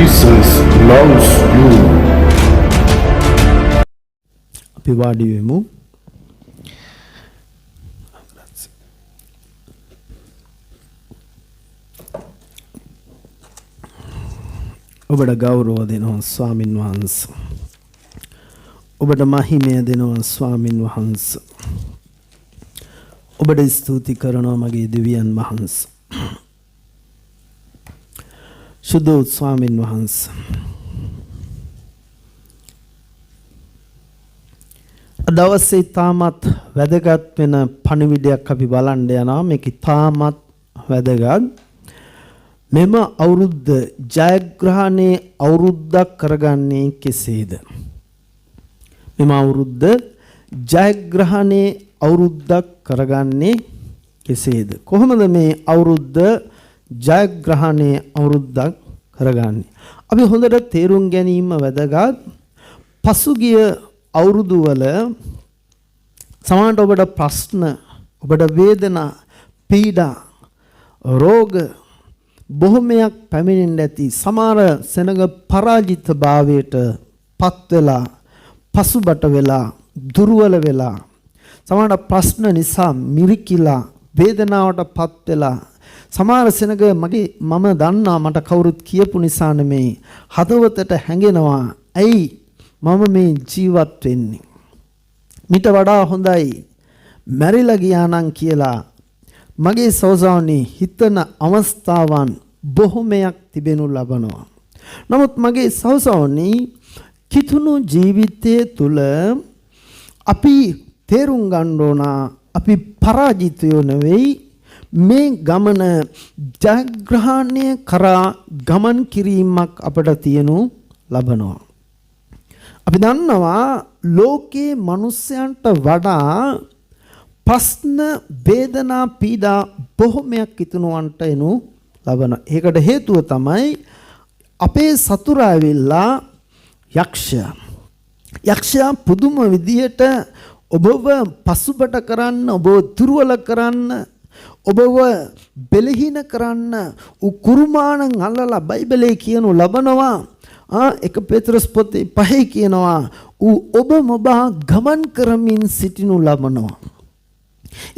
Jesus loves you. අපි වාඩි වෙමු. ඔබට ගෞරව දෙනවා ස්වාමින් වහන්සේ. ඔබට මහිමය දෙනවා ස්වාමින් වහන්සේ. ඔබට ස්තුති කරනවා මගේ දෙවියන් වහන්සේ. සුදු ස්වාමින් වහන්සේ. දවසේ තාමත් වැදගත් වෙන පණිවිඩයක් අපි බලන්න යනවා. මේක තාමත් වැදගත්. මෙම අවුරුද්ද ජයග්‍රහණයේ අවුරුද්දක් කරගන්නේ කෙසේද? මෙම අවුරුද්ද ජයග්‍රහණයේ අවුරුද්දක් කරගන්නේ කෙසේද? කොහොමද මේ අවුරුද්ද ජයග්‍රහණයේ අවුරුද්දක් කරගන්නේ? අපි හොඳට තේරුම් ගැනීම වැදගත්. පසුගිය අවුරුදු වල සමහරවිට ඔබට ප්‍රශ්න, ඔබට වේදනා, පීඩා, රෝග බොහොමයක් පැමිණෙන්න ඇති. සමහර සෙනඟ පරාජිත භාවයට පත් වෙලා, පසුබට වෙලා, දුර්වල වෙලා, සමහර ප්‍රශ්න නිසා මිරිකිලා, වේදනාවට පත් වෙලා, සමහර සෙනඟ මම දන්නා මට කවුරුත් කියපු නිසා නෙමෙයි, හදවතට හැඟෙනවා ඇයි මම මේ ජීවත් වෙන්නේ? මිට වඩා හොඳයි මැරිලා ගියා නම් කියලා මගේ සෝසාවනි හිතන අවස්ථාවන් බොහොමයක් තිබෙනු ලබනවා. නමුත් මගේ සෝසාවනි කිතුණු ජීවිතයේ තුල අපි තේරුම් ගන්න ඕන අපි පරාජිතයෝ නෙවෙයි. මේ ගමන ජයග්‍රහණය කරා ගමන් කිරීමක් අපට තියෙනු ලබනවා. අපි දන්නවා ලෝකේ මිනිස්යන්ට වඩා ප්‍රශ්න, වේදනා, පීඩා බොහොමයක් ඉතුණුවන්ට එනු ලබන. ඒකට හේතුව තමයි අපේ සතුරා ඇවිල්ලා යක්ෂයා. යක්ෂයා පුදුම විදියට ඔබව පසුබට කරන්න, ඔබව දුර්වල කරන්න, ඔබව බෙලහීන කරන්න උකුරුමාණන් අල්ලලා බයිබලයේ කියනු ලබනවා. 1 පේත්‍රස් පොතේ 5 කියනවා ඔබ මොබා ගමන් කරමින් සිටිනු ලබනවා.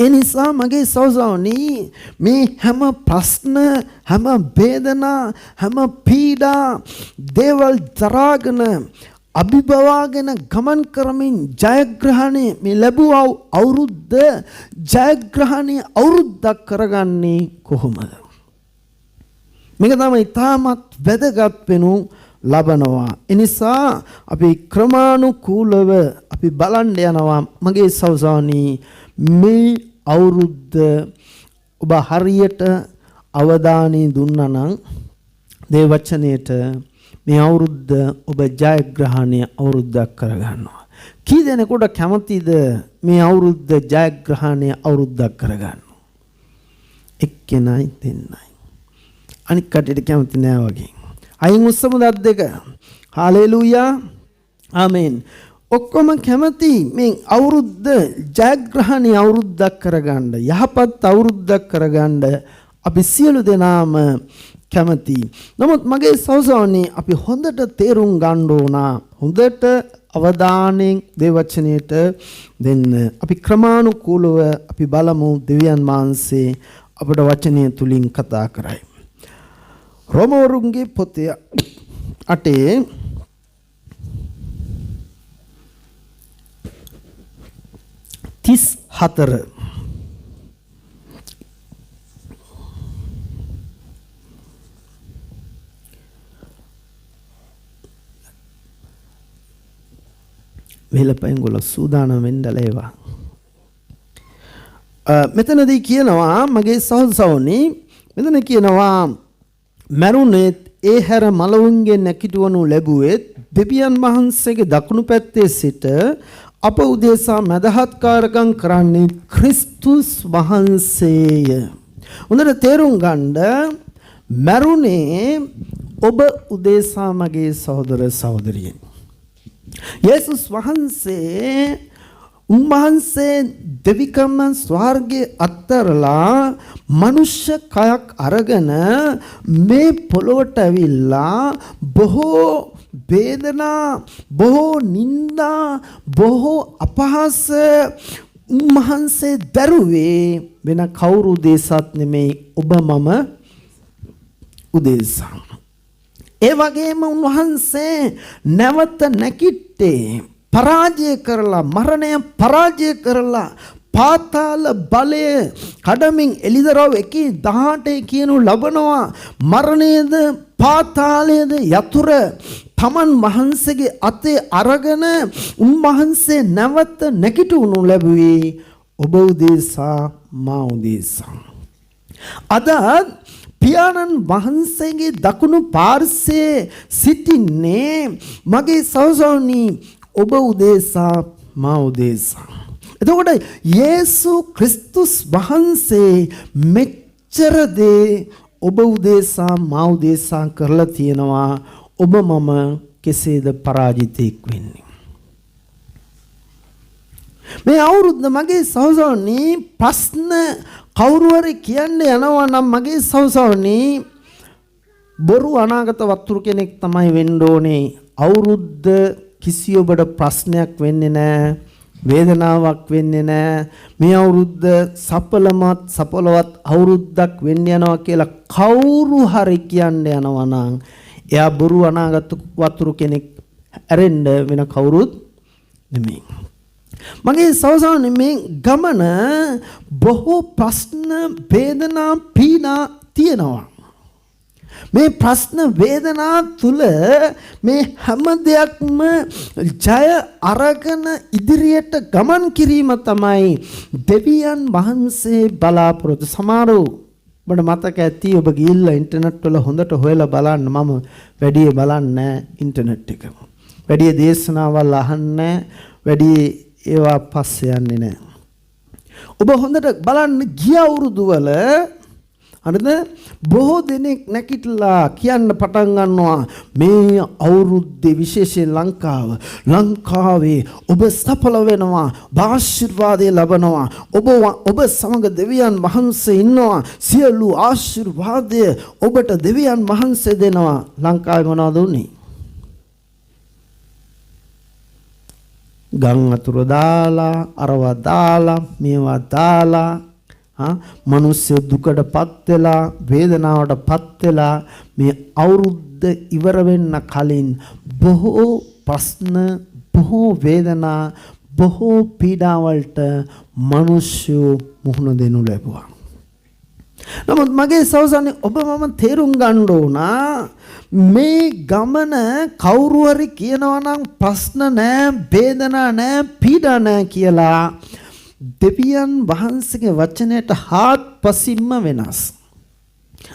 ඒ නිසා මගේ සහෝදරනි මේ හැම ප්‍රශ්න, හැම වේදනා, හැම පීඩා දේවල් දරාගෙන අභිභවාගෙන ගමන් කරමින් ජයග්‍රහණය මේ ලැබුවා අවුරුද්ද ජයග්‍රහණයේ අවුරුද්දක් කරගන්නේ කොහොමද? මේක තමයි තාමත් වැදගත් වෙනු ලබනවා. එනිසා අපි ක්‍රමානුකූලව අපි බලන්න යනවා මගේ සහෝදරනි මේ අවුරුද්ද ඔබ හරියට අවධානය දුන්නා නම් දේ වචනයේට මේ අවුරුද්ද ඔබ ජයග්‍රහණය අවුරුද්දක් කරගන්නවා. කී දෙනෙකුට කැමතිද මේ අවුරුද්ද ජයග්‍රහණය අවුරුද්දක් කරගන්න? එක්කෙනයි දෙන්නයි. අනික් කටට කැමති නෑ වගේ. අයින් උස්සමු දත් දෙක. හාලෙලූයා. ආමෙන්. ඔක්කොම කැමති මේ අවුරුද්ද ජයග්‍රහණී අවුරුද්දක් කරගන්න, යහපත් අවුරුද්දක් කරගන්න අපි සියලු දෙනාම කැමති. නමුත් මගේ සහෝදරනි අපි හොඳට තේරුම් ගන්න ඕන, හොඳට අවධානයෙන් දේවචනයට දෙන්න. අපි ක්‍රමානුකූලව අපි බලමු දෙවියන් වහන්සේ අපට වචනය තුලින් කතා කරයි. රෝමවරුන්ගේ පොතේ 8 34 වෙලපෙන් ගොල්ලෝ සූදානම් වෙන්න ලේවා. මෙතනදී කියනවා මගේ සහෝදරනි මෙතන කියනවා මරුනේ ඒ හැර මලවුන්ගේ නැකිටවනු ලැබුවෙත් දෙවියන් වහන්සේගේ දකුණු පැත්තේ සිට අප උදෙසා මදහත්කාරකම් කරන්නේ ක්‍රිස්තුස් වහන්සේය. උන්ට තේරුම් ගන්න මරුනේ ඔබ උදෙසා මගේ සහෝදර සහෝදරියනි. යේසුස් වහන්සේ උන්වහන්සේ දෙවිකම ස්වර්ගයේ අත්තරලා මනුෂ්‍ය කයක් අරගෙන මේ පොළොවට ඇවිල්ලා බොහෝ වේදනා බොහෝ නිന്ദා බොහෝ අපහාස උන්වහන්සේ දරුවේ වෙන කවුරු උදෙසත් නෙමෙයි ඔබ මම උදෙසා. ඒ වගේම උන්වහන්සේ නැවත නැගිට්ටේ පරාජය කරලා මරණය පරාජය කරලා පාතාල බලය කඩමින් එළිදරව් 1:18 කියනු ලබනවා. මරණයද පාතාලයේද යතුර තමන් වහන්සේගේ අතේ අරගෙන උන්වහන්සේ නැවත නැගිටුණු ලැබුවේ ඔබ උදෙසා මා උදෙසා. අද පියාණන් වහන්සේගේ දකුණු පාර්ශ්වයේ සිටින්නේ මගේ සහෝදරනි ඔබ උදෙසා මා උදෙසා. එතකොට යේසු ක්‍රිස්තුස් වහන්සේ මෙච්චර දේ ඔබ උදෙසා මා උදෙසා කරලා තියෙනවා. ඔබ මම කෙසේද පරාජිතෙක් වෙන්නේ? මේ අවුරුද්ද මගේ සහෝදරනි ප්‍රශ්න කවුරු හරි කියන්නේ යනවා නම් මගේ සහෝදරනි බොරු අනාගත වතුරු කෙනෙක් තමයි වෙන්න ඕනේ. අවුරුද්ද කිසි ඔබට ප්‍රශ්නයක් වෙන්නේ නැහැ. වේදනාවක් වෙන්නේ නැහැ. මේ අවුරුද්ද සඵලවත් අවුරුද්දක් වෙන්න යනවා කියලා කවුරු හරි කියන්නේ යනවා නම් එයා බොරු අනාගත වතුරු කෙනෙක් ඇරෙන්න වෙන කවුරුත් නෙමෙයි. මගේ සහෝදරනි මේ ගමන බොහෝ ප්‍රශ්න වේදනා පීඩා තියෙනවා. මේ ප්‍රශ්න වේදනා තුල මේ හැම දෙයක්ම ජය අරගෙන ඉදිරියට ගමන් කිරීම තමයි දෙවියන් වහන්සේ බලාපොරොත්තු. සමහරව ඔබට මතක ඇති ඔබ ගිහිල්ලා ඉන්ටර්නෙට් වල හොඳට හොයලා බලන්න. මම වැඩි බලන්නේ ඉන්ටර්නෙට් එක. වැඩි දේශනාවල් අහන්නේ වැඩි ඒවා පස්සේ යන්නේ නැහැ. ඔබ හොඳට බලන්න ගිය අවුරුදු වල හරිද බොහෝ දෙනෙක් නැකිట్లా කියන්න පටන් ගන්නවා මේ අවුරුද්දේ විශේෂයෙන් ලංකාවේ ඔබ සඵල වෙනවා ආශිර්වාදය ලබනවා ඔබ සමග දෙවියන් වහන්සේ ඉන්නවා සියලු ආශිර්වාදය ඔබට දෙවියන් වහන්සේ දෙනවා. ලංකාවේ මොනවද උනේ? ගම් අතුරු දාලා අරවා දාලා මේවා දාලා මනුස්ස දුකටපත් වෙලා වේදනාවටපත් වෙලා මේ අවුරුද්ද ඉවර වෙන්න කලින් බොහෝ ප්‍රශ්න බොහෝ වේදනා බොහෝ පීඩාවලට මිනිස්සු මුහුණ දෙනු ලැබුවා. නමුත් මගේ සහෝදරනි ඔබ මම තේරුම් ගන්න ඕන මේ ගමන කවුරු හරි කියනවා නම් ප්‍රශ්න නැහැ වේදනා නැහැ පීඩා නැහැ කියලා දෙවියන් වහන්සේගේ වචනයට හාත්පසින්ම වෙනස්.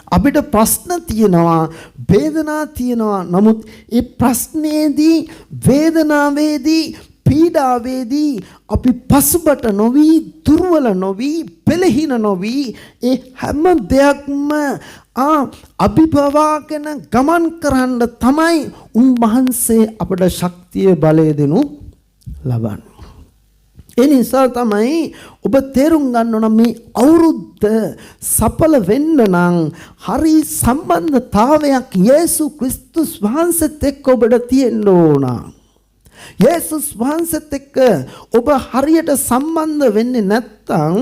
අපිට ප්‍රශ්න තියෙනවා වේදනා තියෙනවා. නමුත් ඒ ප්‍රශ්නේදී වේදනාවේදී පීඩාවේදී අපි පසුබට නොවි දුර්වල නොවි පෙළහින නොවි ඒ හැම දෙයක්ම අභිභවාගෙන ගමන් කරන්න තමයි උන්වහන්සේ අපට ශක්තිය බලය දෙනු ලබන්නේ. ඒ නිසා තමයි ඔබ තේරුම් ගන්න ඕන මේ අවුරුද්ද සඵල වෙන්න නම් හරි සම්බන්ධතාවයක් යේසු ක්‍රිස්තුස් වහන්සේත් එක්ක ඔබට තියෙන්න ඕන. යේසුස් වහන්සේත් එක්ක ඔබ හරියට සම්බන්ධ වෙන්නේ නැත්නම්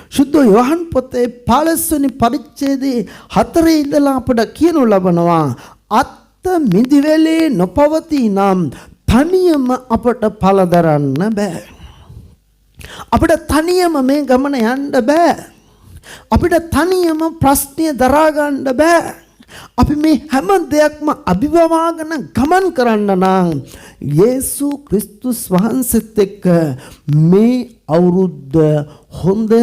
සුද්ධ යෝහන් පොතේ 15 වෙනි පරිච්ඡේදයේ 4 ඉඳලා අපට කියනු ලබනවා අත් මිදිවෙලේ නොපවතී නම් තනියම අපට ඵල දරන්න බෑ. අපිට තනියම මේ ගමන යන්න බෑ. අපිට තනියම ප්‍රශ්නය දරා ගන්න බෑ. අපි මේ හැම දෙයක්ම අභිභවාගෙන ගමන් කරන්න නම් යේසු ක්‍රිස්තුස් වහන්සේත් එක්ක මේ අවුරුද්ද හොඳ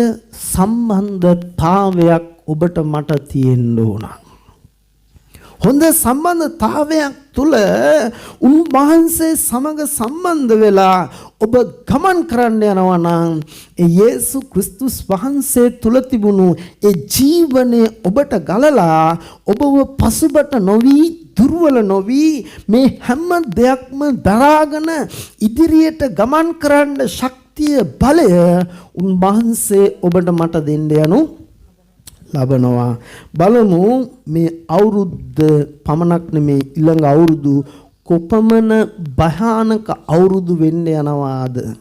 සම්බන්ධතාවයක් ඔබට මට තියෙන්න ඕන. හොඳ සම්බන්ධතාවයක් තුල උන්වහන්සේ සමග සම්බන්ධ වෙලා ඔබ ගමන් කරන්න යනවා නම් ඒ යේසු ක්‍රිස්තුස් වහන්සේ තුල තිබුණු ඒ ජීවනය ඔබට ගලලා ඔබව පසුබට නොවි දුර්වල නොවි මේ හැම දෙයක්ම දරාගෙන ඉදිරියට ගමන් කරන්න ශක්තිය ශක්තිය බලය උන්වහන්සේ ඔබට මට දෙන්න යනු ලබනවා. බලමු මේ අවුරුද්ද පමණක් නෙමේ ඊළඟ අවුරුදු කොපමණ භයානක අවුරුදු වෙන්න යනවාද.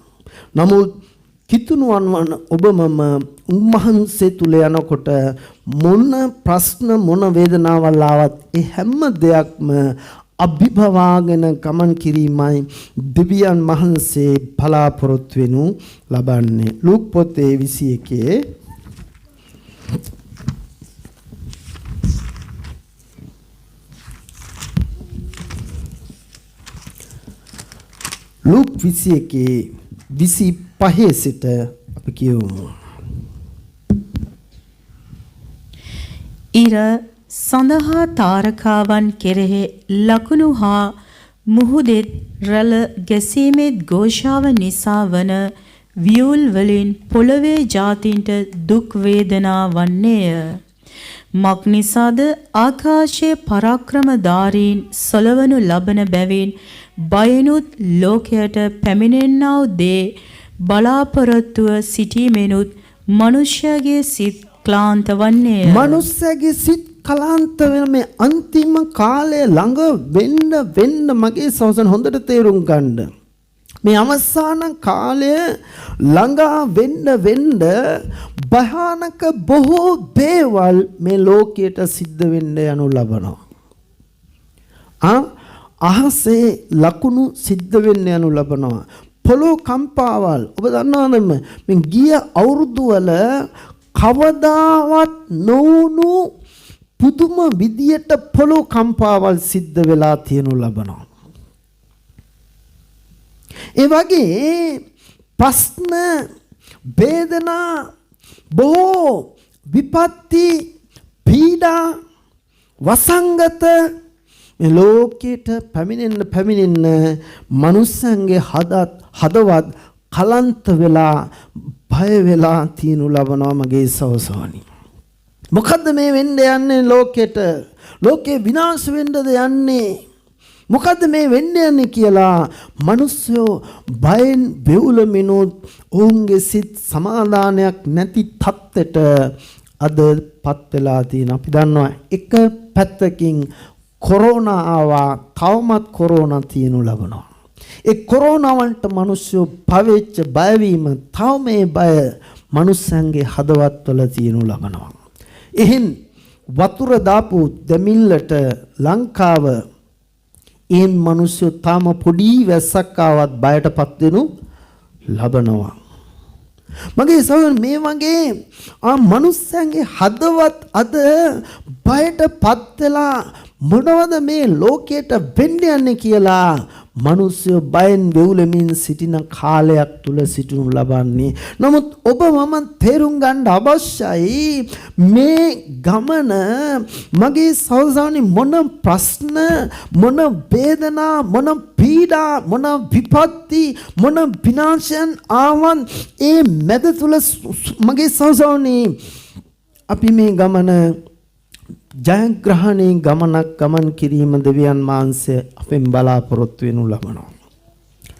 නමුත් කිතුණුවන් වන ඔබ මම උන්වහන්සේ තුල යනකොට මොන ප්‍රශ්න මොන වේදනාවල් ආවත් ඒ හැම දෙයක්ම අභිභවාගෙන ගමන් කිරීමයි දෙවියන් වහන්සේ බලාපොරොත්තු වෙනු ලබන්නේ. ලූක් පොතේ 21 ලූක් 21:25 සිට අපි කියමු. ඉර සඳහා තාරකාවන් කෙරෙහි ලකුණු හා මුහුදෙත් රැළ ගැසීමේ ഘോഷාව නිසා වන වියුල් වලින් පොළවේ ජාතින්ට දුක් වේදනා වන්නේය. මක් නිසාද ආකාශයේ පරාක්‍රමධාරීන් සොලවනු ලබන බැවින් බයනුත් ලෝකයට පැමිණෙන්නා වූ දේ බලාපොරොත්තුව සිටීමෙනුත් මනුෂ්‍යගේ සිත් ක්ලාන්ත වන්නේය. මනුෂ්‍යගේ සිත් කලාන්ත වෙන මේ අන්තිම කාලය ළඟ වෙන්න මගේ සවසන හොඳට තේරුම් ගන්න. මේ අවසාන කාලය ළඟා වෙන්න භයානක බොහෝ දේවල් මේ ලෝකයට සිද්ධ වෙන්න යනු ලබනවා. අහසේ ලකුණු සිද්ධ වෙන්න යනු ලබනවා. පොළොව කම්පාවල් ඔබ දන්නවද මේ ගිය අවුරුදු වල කවදාවත් නොවුණු පුදුම විදියට පොළොව කම්පාවල් සිද්ධ වෙලා තියෙනු ලබනවා. ඒ වගේ ප්‍රශ්න වේදනා බොහෝ විපත්ති පීඩා වසංගත මේ ලෝකයට පැමිණෙන්න මනුස්සයන්ගේ හදවත් කලන්ත වෙලා බය වෙලා තියෙනු ලබනවා මගේ සවසවනි. මොකද්ද මේ වෙන්න යන්නේ ලෝකෙට? ලෝකේ විනාශ වෙන්නද යන්නේ? මොකද්ද මේ වෙන්න යන්නේ කියලා මිනිස්සු බයෙන් වෙවුලමිනුත් ඔවුන්ගේ සිත් සමාදානයක් නැති තත්ත්වයට අදපත් වෙලා තියෙන. අපි දන්නවා එක පැත්තකින් කොරෝනා ආවා, තවමත් කොරෝනා තියෙනු ලබනවා. ඒ කොරෝනා වලට මිනිස්සු පවෙච්ච බයවීම තව මේ බය මිනිස්සුන්ගේ හදවත්වල තියෙනු ලබනවා. එහෙන් වතුර දාපු දෙමිල්ලට ලංකාව එන් මිනිස්සු තාම පොඩි වැස්සක් ආවත් බයටපත් වෙනු ලබනවා. මගේ සහෝදර මේ වගේ මිනිස්සුන්ගේ හදවත් අද බයටපත් වෙලා මොනවද මේ ලෝකයට වෙන්න යන්නේ කියලා මිනිස්සු බයෙන් වෙවුලමින් සිටින කාලයක් තුල සිටිනු ලබන්නේ. නමුත් ඔබ මම තේරුම් ගන්න අවශ්‍යයි මේ ගමන මගේ සහෝදරනි මොන ප්‍රශ්න මොන වේදනා මොන පීඩා මොන විපත්ති මොන විනාශයන් ආවන් ඒ මැද තුල මගේ සහෝදරනි අපි මේ ගමන ජයග්‍රහණේ ගමන් කිරීම දෙවියන් වහන්සේ අපෙන් බලාපොරොත්තු වෙනු ලබනවා.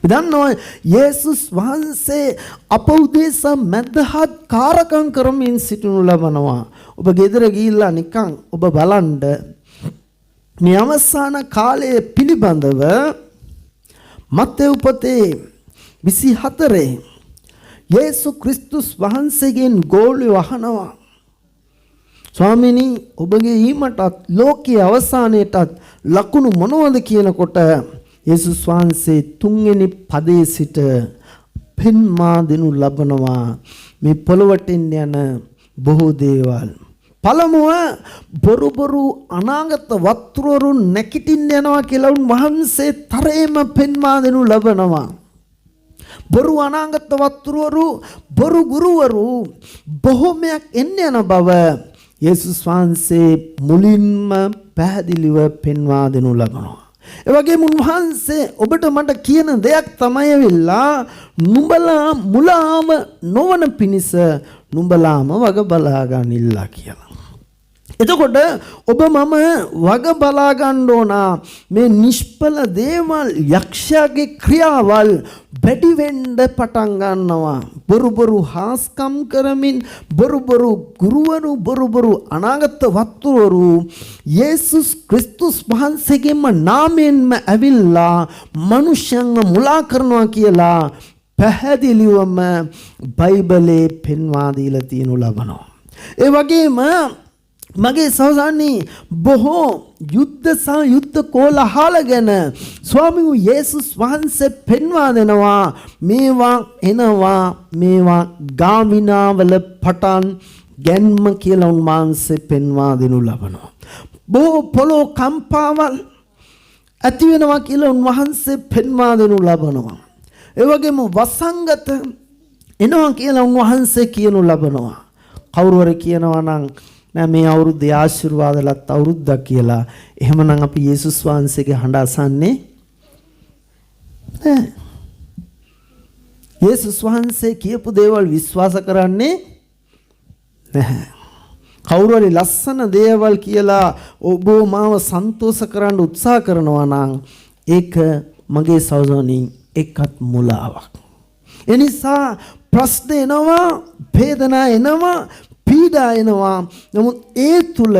දන්නවා යේසුස් වහන්සේ අප උදෙස මැදහත් කාරකම් කරමින් සිටිනු ලබනවා. ඔබ ගෙදර ගිහිල්ලා නිකන් ඔබ බලන්න මේ අවසාන කාලයේ පිළිබඳව මත්තෙව් පොතේ 24 යේසු ක්‍රිස්තුස් වහන්සේගෙන් ගෝලිය අහනවා ස්වාමීනි ඔබගේ ඊමටත් ලෝකයේ අවසානයේටත් ලකුණු මොනවද කියනකොට යේසුස් වහන්සේ තුන්වෙනි පදයේ සිට පෙන්වා දෙනු ලබනවා මේ පොළොවට යන බොහෝ දේවල්. පළමුව බොරු අනාගත වතුරු නැකිටින්න යනවා කියලා උන්වහන්සේ තරේම පෙන්වා දෙනු ලබනවා. බොරු අනාගත වතුරු බොරු ගුරුවරු බොහෝමයක් එන්න යන බව යේසුස් වහන්සේ මුලින්ම පැහැදිලිව පෙන්වා දෙනු ලබනවා. ඒ වගේම උන්වහන්සේ ඔබට මට කියන දෙයක් තමයි වෙලා නුඹලා මුලාම නොවන පිණිස නුඹලාම වග බලා ගන්නilla කියලා. එතකොට ඔබ මම වග බලා ගන්න ඕන මේ නිෂ්ඵල දේවල් යක්ෂයාගේ ක්‍රියාවල් වැඩි වෙන්න පටන් ගන්නවා. බොරු හාස්කම් කරමින් බොරු ගුරුවරු බොරු අනාගත වත්තුවරු යේසුස් ක්‍රිස්තුස් වහන්සේගේම නාමයෙන්ම ඇවිල්ලා මනුෂ්‍යයන්ව මුලා කරනවා කියලා පැහැදිලිවම බයිබලයේ පෙන්වා දීලා තියෙනු ලබනවා. ඒ වගේම මගේ සහෝදරනි බොහෝ යුද්ධ කෝලහල ගැන ස්වාමී යේසුස් වහන්සේ පෙන්වා දෙනවා. මේවා ගාමිනාවල පටන් ගැන්ම කියලා උන්වහන්සේ පෙන්වා දෙනු ලබනවා. බොහෝ පොළොව කම්පාවල් ඇති වෙනවා කියලා උන්වහන්සේ පෙන්වා දෙනු ලබනවා. ඒ වගේම වසංගත එනවා කියලා උන්වහන්සේ කියනු ලබනවා. කවුරු හරි කියනවා නම් නෑ මේ අවුරුද්දේ ආශිර්වාදලත් අවුරුද්දක් කියලා. එහෙමනම් අපි යේසුස් වහන්සේගේ හඬ අසන්නේ නෑ. යේසුස් වහන්සේ කියපු දේවල් විශ්වාස කරන්නේ නැහැ. කවුරු හරි ලස්සන දේවල් කියලා ඔබ මාව සන්තෝෂ කරන්න උත්සාහ කරනවා නම් ඒක මගේ සහෝදරනි එකත් මුලාවක්. එනිසා ප්‍රශ්න එනවා, වේදනා එනවා, පීඩා එනවා. නමුත් ඒ තුල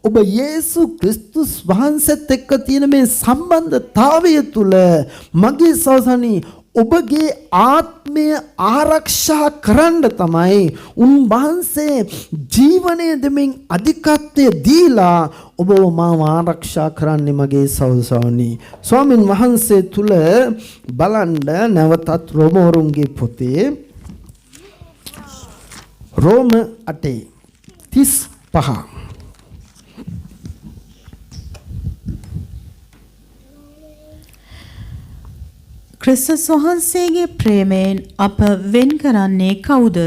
ඔබ යේසු ක්‍රිස්තුස් වහන්සේත් එක්ක තියෙන මේ සම්බන්ධතාවය තුල මගේ සහෝදරනි ඔබගේ ආත්මය ආරක්ෂා කරන්න තමයි උන්වහන්සේ ජීවනයේ දෙමින් අධිකත්වය දීලා ඔබව මාව ආරක්ෂා කරන්නේ මගේ සහෝදරනි. ස්වාමින් වහන්සේ තුල බලන්න නැවතත් රෝමවරුන්ගේ පොතේ රෝම 8:35 ක්‍රිස්තුස් වහන්සේගේ ප්‍රේමයෙන් අප වෙන් කරන්නේ කවුද?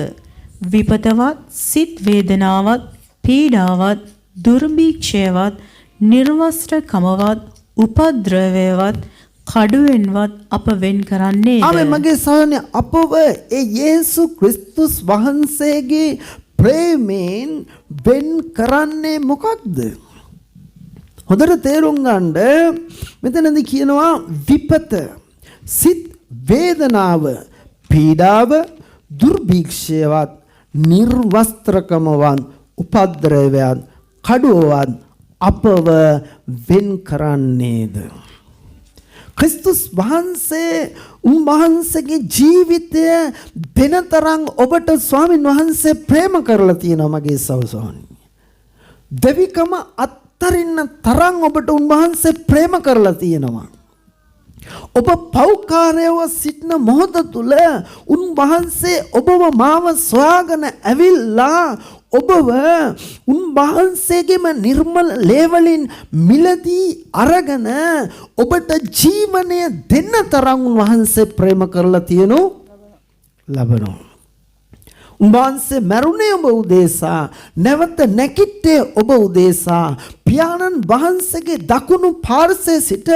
විපතවත්, සිත් වේදනාවත්, පීඩාවත්, දුර්භීක්ෂයවත්, නිර්වස්ත්‍රකමවත්, උපද්‍රවයවත්, කඩුවෙන්වත් අප වෙන් කරන්නේ. මගේ සහෝදරනි අපව ඒ යේසු ක්‍රිස්තුස් වහන්සේගේ ප්‍රේමයෙන් වෙන් කරන්නේ මොකක්ද? හොඳට තේරුම් ගන්න. මෙතනදී කියනවා විපත, සිත් වේදනාව, පීඩාව, දුර්භීක්ෂයවත්, නිර්වස්ත්‍රකමවත්, උපද්‍රවයවත්, කඩුවවත් අපව වෙන් කරන්නේද? ක්‍රිස්තුස් වහන්සේ උන්වහන්සේගේ ජීවිතය දෙනතරම් ඔබට ස්වාමීන් වහන්සේ ප්‍රේම කරලා තියෙනවා මගේ සහෝදරනි. දෙවිකම අත්තරින්න තරම් ඔබට උන්වහන්සේ ප්‍රේම කරලා තියෙනවා. ඔබ පෞකාරයව සිටින මොහොත තුල උන්වහන්සේ ඔබව මාව සොයාගෙන ඇවිල්ලා ඔබව උන්වහන්සේගේම නිර්මල ලේවලින් මිලදී අරගෙන ඔබට ජීවනය දෙන්න තරම් උන්වහන්සේ ප්‍රේම කරලා තියෙනු ලබනවා. උන්වහන්සේ මරුණේ ඔබ උදෙසා, නැවත නැගිට්ටේ ඔබ උදෙසා. පියාණන් වහන්සේගේ දකුණු පාර්ශ්වයේ සිට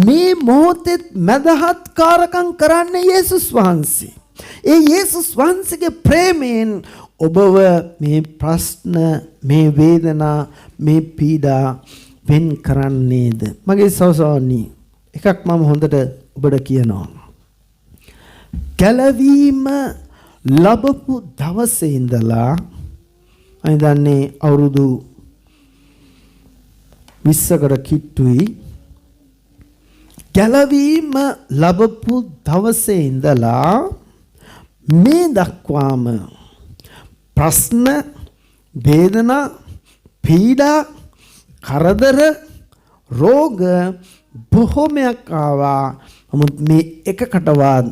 මේ මොහොතේ මදහත්කාරකම් කරන්නේ යේසුස් වහන්සේ. ඒ යේසුස් වහන්සේගේ ප්‍රේමයෙන් ඔබව මේ ප්‍රශ්න, මේ වේදනා, මේ පීඩා වෙන් කරන්නේද? මගේ සහෝදරනි එකක් මම හොඳට ඔබට කියනවා. ගැලවීම ලැබපු දවසේ ඉඳලා මම දන්නේ අවුරුදු 20කට කිට්ටුයි. ගැලවීම ලැබපු දවසේ ඉඳලා මේ දක්වාම ප්‍රශ්න, වේදනා, පීඩා, කරදර, රෝග බොහෝමයක් ආවා. නමුත් මේ එකකටවත්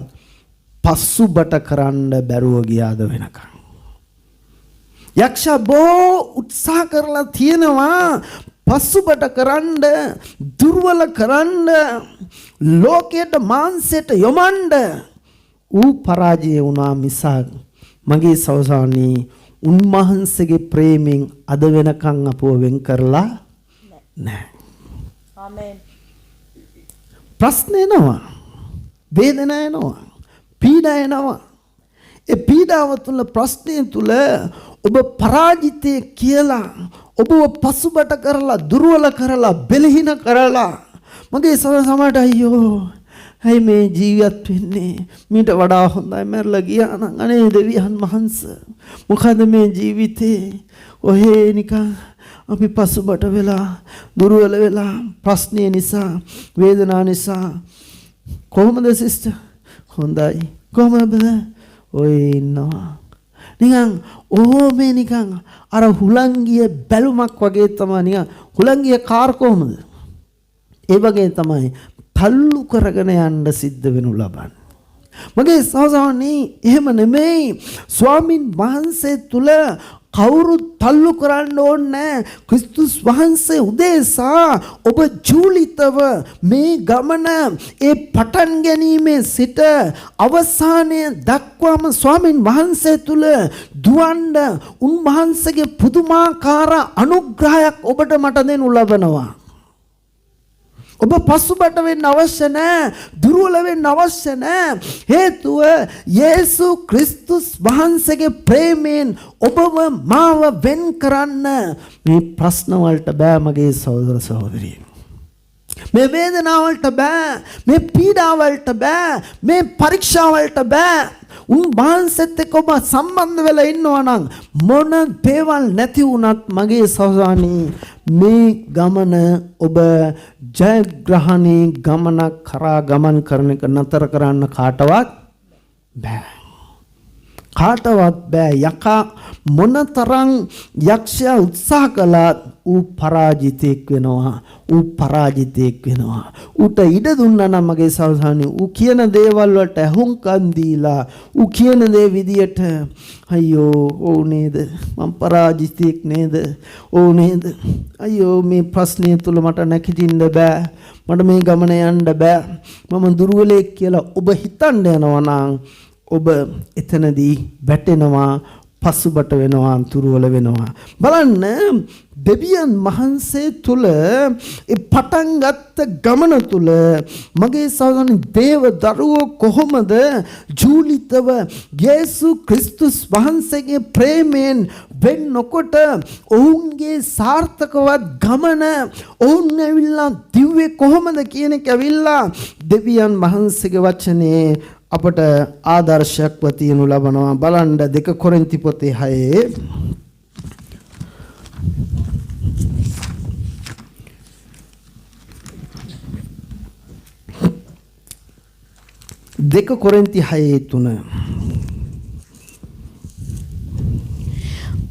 පස්සුබට කරන්න බැරුව ගියාද වෙනකන්. යක්ෂයා බොහෝ උත්සාහ කරලා තියෙනවා පස්සුබට කරන්න, දුර්වල කරන්න, ලෝකයට මාංශයට යොමන්න. ඌ පරාජය වුණා මිසක් මගේ සහෝදරනි උන්වහන්සේගේ ප්‍රේමයෙන් අද වෙනකන් අපව වෙන් කරලා නැහැ. ආමේන්. ප්‍රශ්න එනවා, වේදනා එනවා, පීඩා එනවා. ඒ පීඩාව තුළ, ප්‍රශ්නය තුළ ඔබ පරාජිතය කියලා ඔබව පසුබට කරලා දුර්වල කරලා බෙලහින කරලා මගේ සමහරට අයියෝ ඇයි මේ ජීවිත වෙන්නේ මීට වඩා හොඳයි මැරලා ගියා නම් අනේ දෙවියන් වහන්සේ මොකද මේ ජීවිතේ ඔහේ නිකන් අපි පසුබට වෙලා දුර්වල වෙලා ප්‍රශ්නේ නිසා වේදනාව නිසා කොහොමද සිස්ටර් හොඳයි කොහොමද ඔය ඉන්නවා නිකන් ඕමේ නිකන් අර හුලංගිය බැලුමක් වගේ තමයි නිකන් හුලංගිය කාර් කොහොමද ඒ වගේ තමයි තල්ලු කරගෙන යන්න සිද්ධ වෙනු ලබන්නේ මගේ සහෝදරනි එහෙම නෙමෙයි ස්වාමින් වහන්සේ තුල කවුරුත් තල්ලු කරන්න ඕනේ ක්‍රිස්තුස් වහන්සේ උදෙසා ඔබ ජූලිතව මේ ගමන ඒ පටන් ගැනීමේ සිට අවසානයේ දක්වාම ස්වාමින් වහන්සේ තුල දුවන්න උන්වහන්සේගේ පුදුමාකාර අනුග්‍රහයක් ඔබට මට දෙනු ලබනවා ඔබ පසුබට වෙන්න අවශ්‍ය නැහැ දුර්වල වෙන්න අවශ්‍ය නැහැ හේතුව යේසු ක්‍රිස්තුස් වහන්සේගේ ප්‍රේමයෙන් ඔබව මාව වෙන් කරන්න මේ ප්‍රශ්න වලට බෑ මගේ සහෝදර සහෝදරිය මේ වේදනාව වලට බෑ මේ පීඩාව වලට බෑ මේ පරීක්ෂා වලට බෑ උන්වහන්සේත් එක්ක ඔබ සම්බන්ධ වෙලා ඉන්නවා නම් මොන දේවල් නැති වුණත් මගේ සහෝදරනි මේ ගමන ඔබ ජයග්‍රහණී ගමනක් කරා ගමන් කරන එක නතර කරන්න කාටවත් බෑ යකා මොනතරම් යක්ෂයා උත්සාහ කළත් ඌ පරාජිතෙක් වෙනවා ඌට ඉඩ දුන්නා නම් මගේ සහෝදරනි ඌ කියන දේවල් වලට අහුම්කම් දීලා ඌ කියන දේ විදියට අයියෝ ඕ නේද මම පරාජිතෙක් නේද ඕ නේද අයියෝ මේ ප්‍රශ්නය තුල මට නැගිටින්න බෑ මට මේ ගමන යන්න බෑ මම දුර්වලෙක් කියලා ඔබ හිතන්න යනවා නම් ඔබ එතනදී වැටෙනවා පසුබට වෙනවා දුර්වල වෙනවා බලන්න දෙවියන් වහන්සේ තුල ඒ පටන් ගත්ත ගමන තුල මගේ සහෝදරනි දේව දරුවෝ කොහොමද ජූලිතව යේසු ක්‍රිස්තුස් වහන්සේගේ ප්‍රේමයෙන් වෙන්නකොට ඔවුන්ගේ සාර්ථකවත් ගමන ඔවුන් ඇවිල්ලා දිව්වේ කොහොමද කියන එක ඇවිල්ලා දෙවියන් වහන්සේගේ වචනේ අපට ආදර්ශයක්ව තියනු ලබනවා බලන්න 2 කොරින්ති පොතේ 6 2 කොරින්ති 6:3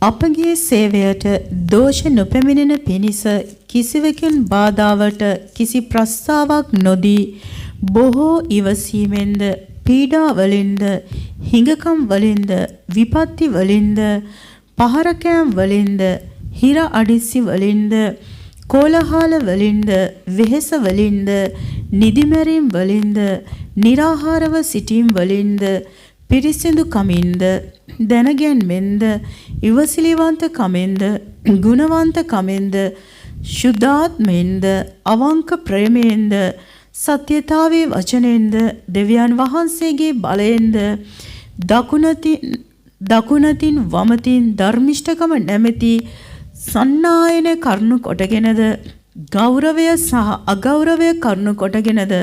අපගේ සේවයට දෝෂ නොපැමිණෙන පිණිස කිසිවකින් බාධාවට කිසි ප්‍රස්තාවක් නොදී බොහෝ ඉවසීමෙන්ද පීඩා වලින්ද හිඟකම් වලින්ද විපත්ති වලින්ද පහරකෑම් වලින්ද හිර අඩිස්සි වලින්ද කෝලහල වලින්ද වෙහෙස වලින්ද නිදිමැරීම් වලින්ද निराहारව සිටීම් වලින්ද පිරිසිදු කමින්ද දැනගැන්මෙන්ද ඉවසිලිවන්ත කමෙන්ද ගුණවන්ත කමෙන්ද සුද්ධාත්මෙන්ද අවංක ප්‍රේමයෙන්ද සත්‍යතාවේ වචනෙන්ද දෙවියන් වහන්සේගේ බලයෙන්ද දකුණතින් වමතින් ධර්මිෂ්ඨකම නැමැති සන්නායන කරුණු කොටගෙනද ගෞරවය සහ අගෞරවය කරුණු කොටගෙනද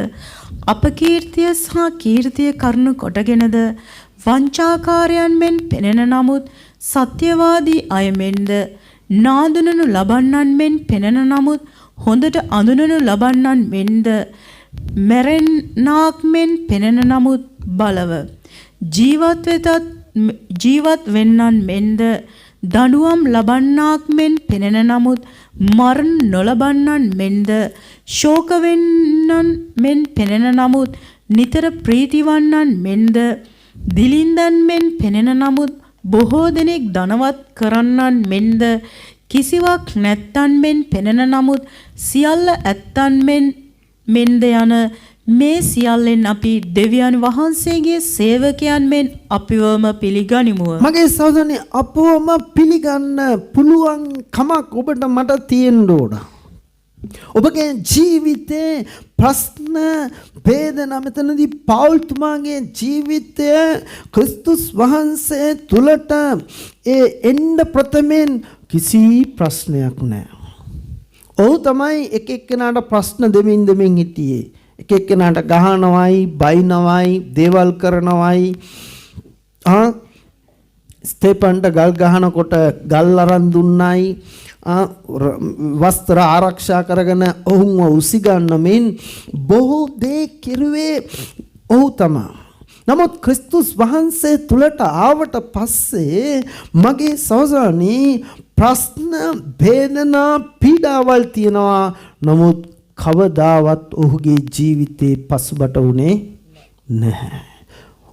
අපකීර්තිය සහ කීර්තිය කරුණු කොටගෙනද වංචාකාරයන් මෙන් පෙනෙන නමුත් සත්‍යවාදී අය මෙන්ද නාඳුනනු ලබන්නන් මෙන් පෙනෙන නමුත් හොඳට අඳුනනු ලබන්නන් මෙන්ද මැරෙන්නාක් මෙන් පෙනෙන නමුත් බලව ජීවත් වෙන්නන් මෙන්ද දඬුවම් ලබන්නාක් මෙන් පෙනෙන නමුත් මරණ නොලබන්නන් මෙන්ද ශෝක වෙන්නන් මෙන් පෙනෙන නමුත් නිතර ප්‍රීතිවන්නන් මෙන්ද දිලින්දන් මෙන් පෙනෙන නමුත් බොහෝ දෙනෙක් ධනවත් කරන්නන් මෙන්ද කිසිවක් නැත්තන් මෙන් පෙනෙන නමුත් සියල්ල ඇත්තන් මෙන්ද යන මේ සියල්ලෙන් අපි දෙවියන් වහන්සේගේ සේවකයන් මෙන් අපිවම පිළිගනිමුව. මගේ සහෝදරනි අපවම පිළිගන්න පුළුවන් කමක් ඔබට මට තියෙන්න ඕන. ඔබගේ ජීවිතේ ප්‍රශ්න වේදනා මෙතනදී පෞල්තුමාගේ ජීවිතය ක්‍රිස්තුස් වහන්සේ තුලට එන්න ප්‍රථමයෙන් කිසි ප්‍රශ්නයක් නැහැ. ඔහු තමයි එක එක්කෙනාට ප්‍රශ්න දෙමින් හිටියේ. එක එක්කෙනාට ගහනවයි, බයිනවයි, දේවල් කරනවයි. ස්තේපන්ට ගල් ගහනකොට ගල් අරන් දුන්නයි. වස්ත්‍ර ආරක්ෂා කරගෙන ඔවුන්ව උසිගන්න මෙන් බොහෝ දේ කිරුවේ ඔහු තමයි. නමුත් ක්‍රිස්තුස් වහන්සේ තුලට ආවට පස්සේ මගේ සහෝදරනි ප්‍රශ්න වේදනා පීඩාවල් තියෙනවා. නමුත් කවදාවත් ඔහුගේ ජීවිතේ පසුබට වුණේ නැහැ.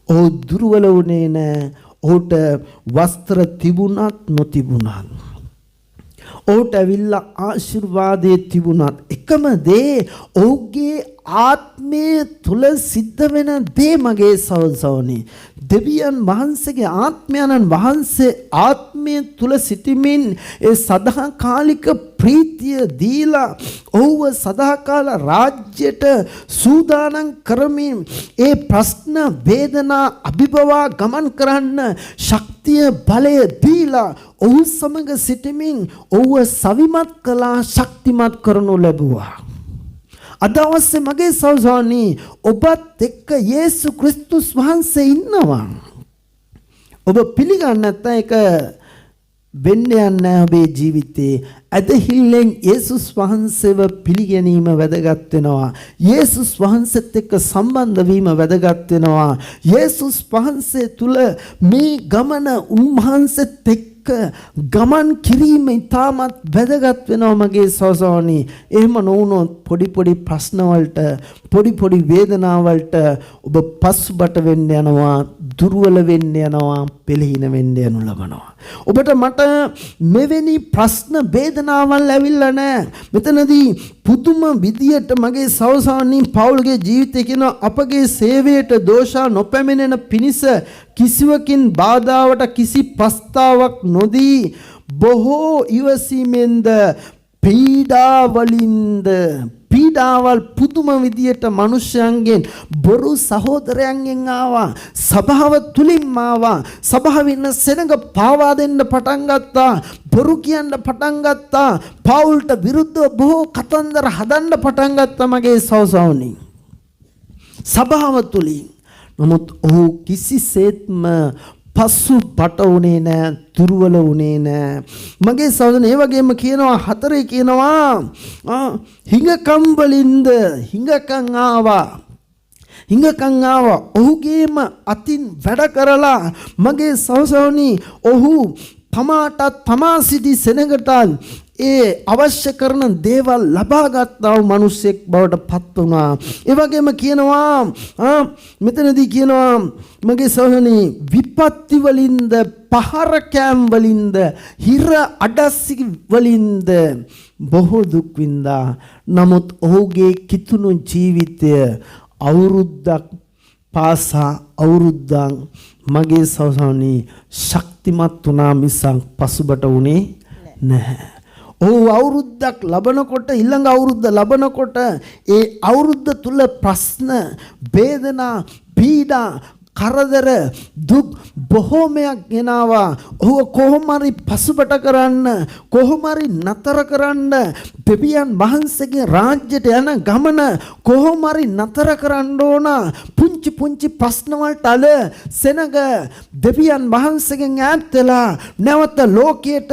ඔහු දුර්වල වුණේ නැහැ. ඔහුට වස්ත්‍ර තිබුණත් නොතිබුණත් ඔහුට ඇවිල්ලා ආශිර්වාදයේ තිබුණත් එකම දේ ඔහුගේ ආත්මය තුල සිද්ධ වෙන දේ මගේ සහෝදරනි දෙවියන් වහන්සේගේ ආත්මයන්න් වහන්සේ ආත්මය තුල සිටමින් ඒ සදාකාලික ප්‍රීතිය දීලා ඔහුව සදාකාල රාජ්‍යයට සූදානම් කරමින් ඒ ප්‍රශ්න වේදනා අභිභවා ගමන් කරන්න ශක්තිය බලය දීලා ඔහු සමග සිටමින් ඔහුව සවිමත් කළා, ශක්තිමත් කරනු ලැබුවා. අද අවස්සේ මගේ සහෝදරනි ඔබත් එක්ක යේසු ක්‍රිස්තුස් වහන්සේ ඉන්නවා. ඔබ පිළිගන්නේ නැත්නම් ඒක වෙන්නේ නැහැ ඔබේ ජීවිතේ. ඇදහිල්ලෙන් යේසුස් වහන්සේව පිළිගැනීම වැදගත් වෙනවා. යේසුස් වහන්සේත් එක්ක සම්බන්ධ වීම වැදගත් වෙනවා. යේසුස් වහන්සේ තුල මේ ගමන උන්වහන්සේත් එක්ක ගමන් කිරීම ඉතාමත් වැදගත් වෙනවා මගේ සහෝදරනි. එහෙම නොවුනොත් පොඩි ප්‍රශ්න වලට පොඩි වේදනා වලට ඔබ පසුබට වෙන්න යනවා, දුර්වල වෙන්න යනවා, පෙළහින වෙන්න යනු ලබනවා. ඔබට මට මෙවැනි ප්‍රශ්න වේදනාවල් ඇවිල්ලා නැහැ. මෙතනදී පුදුම විදියට මගේ සහෝදරනි පෞල්ගේ ජීවිතය කියන අපගේ සේවයට දෝෂා නොපැමිණෙන පිණිස කිසිවකින් බාධාවට කිසි ප්‍රස්තාවක් නොදී බොහෝ ඉවසීමෙන්ද පීඩාවල් පුදුම විදියට මිනිසයන්ගෙන් බොරු සහෝදරයන්ගෙන් ආවා. සභාව තුලින්ම ආවා. සභාවේ ඉන්න සෙනඟ පාවා දෙන්න පටන් ගත්තා. බොරු කියන්න පටන් ගත්තා. පෞල්ට විරුද්ධව බොහෝ කතන්දර හදන්න පටන් ගත්තා මගේ සහෝදරනි. සභාව තුලින්. නමුත් ඔහු කිසිසේත්ම පසුබට වුණේ නැහැ, දුර්වල වුණේ නැහැ. මගේ සහෝදරනි ඒ වගේම කියනවා 4 කියනවා හිඟකම් වලින්ද හිඟකම් ආවා. ඔහුගේම අතින් වැඩ කරලා මගේ සහෝදරනි ඔහු තමා සිටි සෙනඟට ඒ අවශ්‍ය කරන දේවල් ලබා ගත්තා වූ මිනිසෙක් බවට පත් වුණා. ඒ වගේම කියනවා මෙතනදී කියනවා මගේ සහෝදරනි විපත්ති වලින්ද පහර කෑම් වලින්ද හිර අඩස්සි වලින්ද බොහෝ දුක් විඳා. නමුත් ඔහුගේ කිතුණු ජීවිතය අවුරුද්දක් පාසා අවුරුද්දක් මගේ සහෝදරනි ශක්තිමත් වුණා මිසක් පසුබට වුණේ නැහැ. ඔහු අවුරුද්දක් ලබනකොට ඊළඟ අවුරුද්ද ලබනකොට ඒ අවුරුද්ද තුල ප්‍රශ්න, වේදනා, පීඩා, කරදර, දුක් බොහෝමයක් ගෙනාවා. ඔහු කොහොම හරි පසුබට කරන්න, කොහොම හරි නතර කරන්න, දෙවියන් වහන්සේගේ රාජ්‍යයට යන ගමන කොහොම හරි නතර කරන්න ඕන. පුංචි ප්‍රශ්න වලට අල සෙනඟ දෙවියන් වහන්සේගෙන් ඈත් වෙලා නැවත ලෝකයට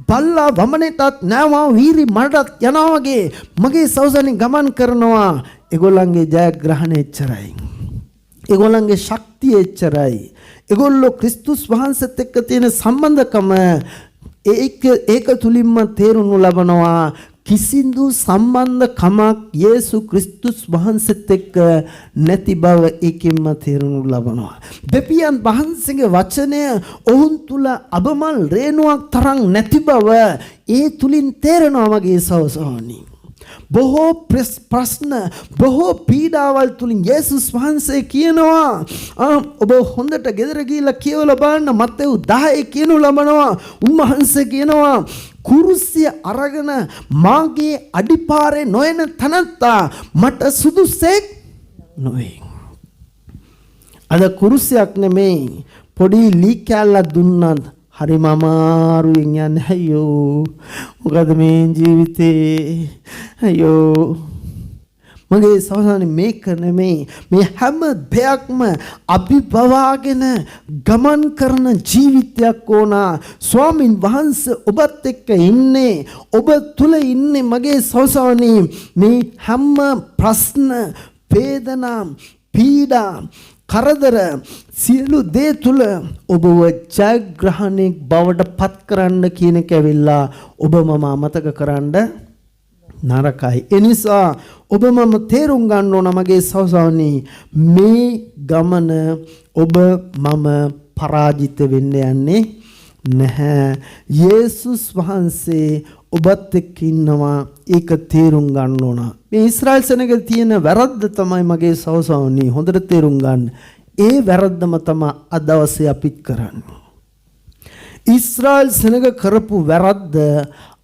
බල්ලා වමනෙටත් නැවා වීරි මඩට යනවා වගේ මගේ සහෝදරනි ගමන් කරනවා. ඒගොල්ලන්ගේ ජයග්‍රහණය එච්චරයි. ඒගොල්ලන්ගේ ශක්තිය එච්චරයි. ඒගොල්ලෝ ක්‍රිස්තුස් වහන්සේත් එක්ක තියෙන සම්බන්ධකම ඒක තුලින්ම තේරුණු ලබනවා. කිසිදු සම්බන්ධකමක් යේසු ක්‍රිස්තුස් වහන්සේත් එක්ක නැති බව ඒකෙන්ම තේරුණු ලබනවා. දෙවියන් වහන්සේගේ වචනය ඔවුන් තුල අබමල් රේණුවක් තරම් නැති බව ඒ තුලින් තේරෙනවා මගේ සහෝදරනි. බොහෝ ප්‍රශ්න බොහෝ පීඩාවල් තුලින් යේසුස් වහන්සේ කියනවා ඔබ හොඳට ගෙදර ගිහිල්ලා කියවලා බලන්න මත්තෙව් 10 කියනු ලබනවා. උන්වහන්සේ කියනවා කුරුසිය අරගෙන මාගේ අඩිපාරේ නොයන තනත්තා මට සුදුසෙක් නොවේ. අද කුරුසියක් නෙමෙයි පොඩි ලී කැල්ලක් දුන්නත් හරිම අමාරුවෙන් යන්නේ අයියෝ. මොකද මේ ජීවිතේ අයියෝ මගේ සවසානේ මේක නෙමෙයි මේ හැම දෙයක්ම අභිභවාගෙන ගමන් කරන ජීවිතයක් ඕන. ස්වාමින් වහන්සේ ඔබත් එක්ක ඉන්නේ ඔබ තුල ඉන්නේ මගේ සවසානේ මේ හැම ප්‍රශ්න වේදනා පීඩා කරදර සියලු දේ තුල ඔබව ජයග්‍රහණයක් බවට පත් කරන්න කියන එක ඇවිල්ලා ඔබ මම අමතක කරන්න නරකයි. ඒ නිසා ඔබ මම තේරුම් ගන්න ඕන මගේ සහෝදරනි මේ ගමන ඔබ මම පරාජිත වෙන්න යන්නේ නැහැ. යේසුස් වහන්සේ ඔබත් එක්ක ඉන්නවා. ඒක තේරුම් ගන්න ඕන. මේ ඊශ්‍රායල් සෙනග තියෙන වැරද්ද තමයි මගේ සහෝදරනි හොඳට තේරුම් ගන්න. ඒ වැරද්දම තමයි අද දවසේ අපිත් කරන්නේ. ඊශ්‍රායල් සෙනග කරපු වැරද්ද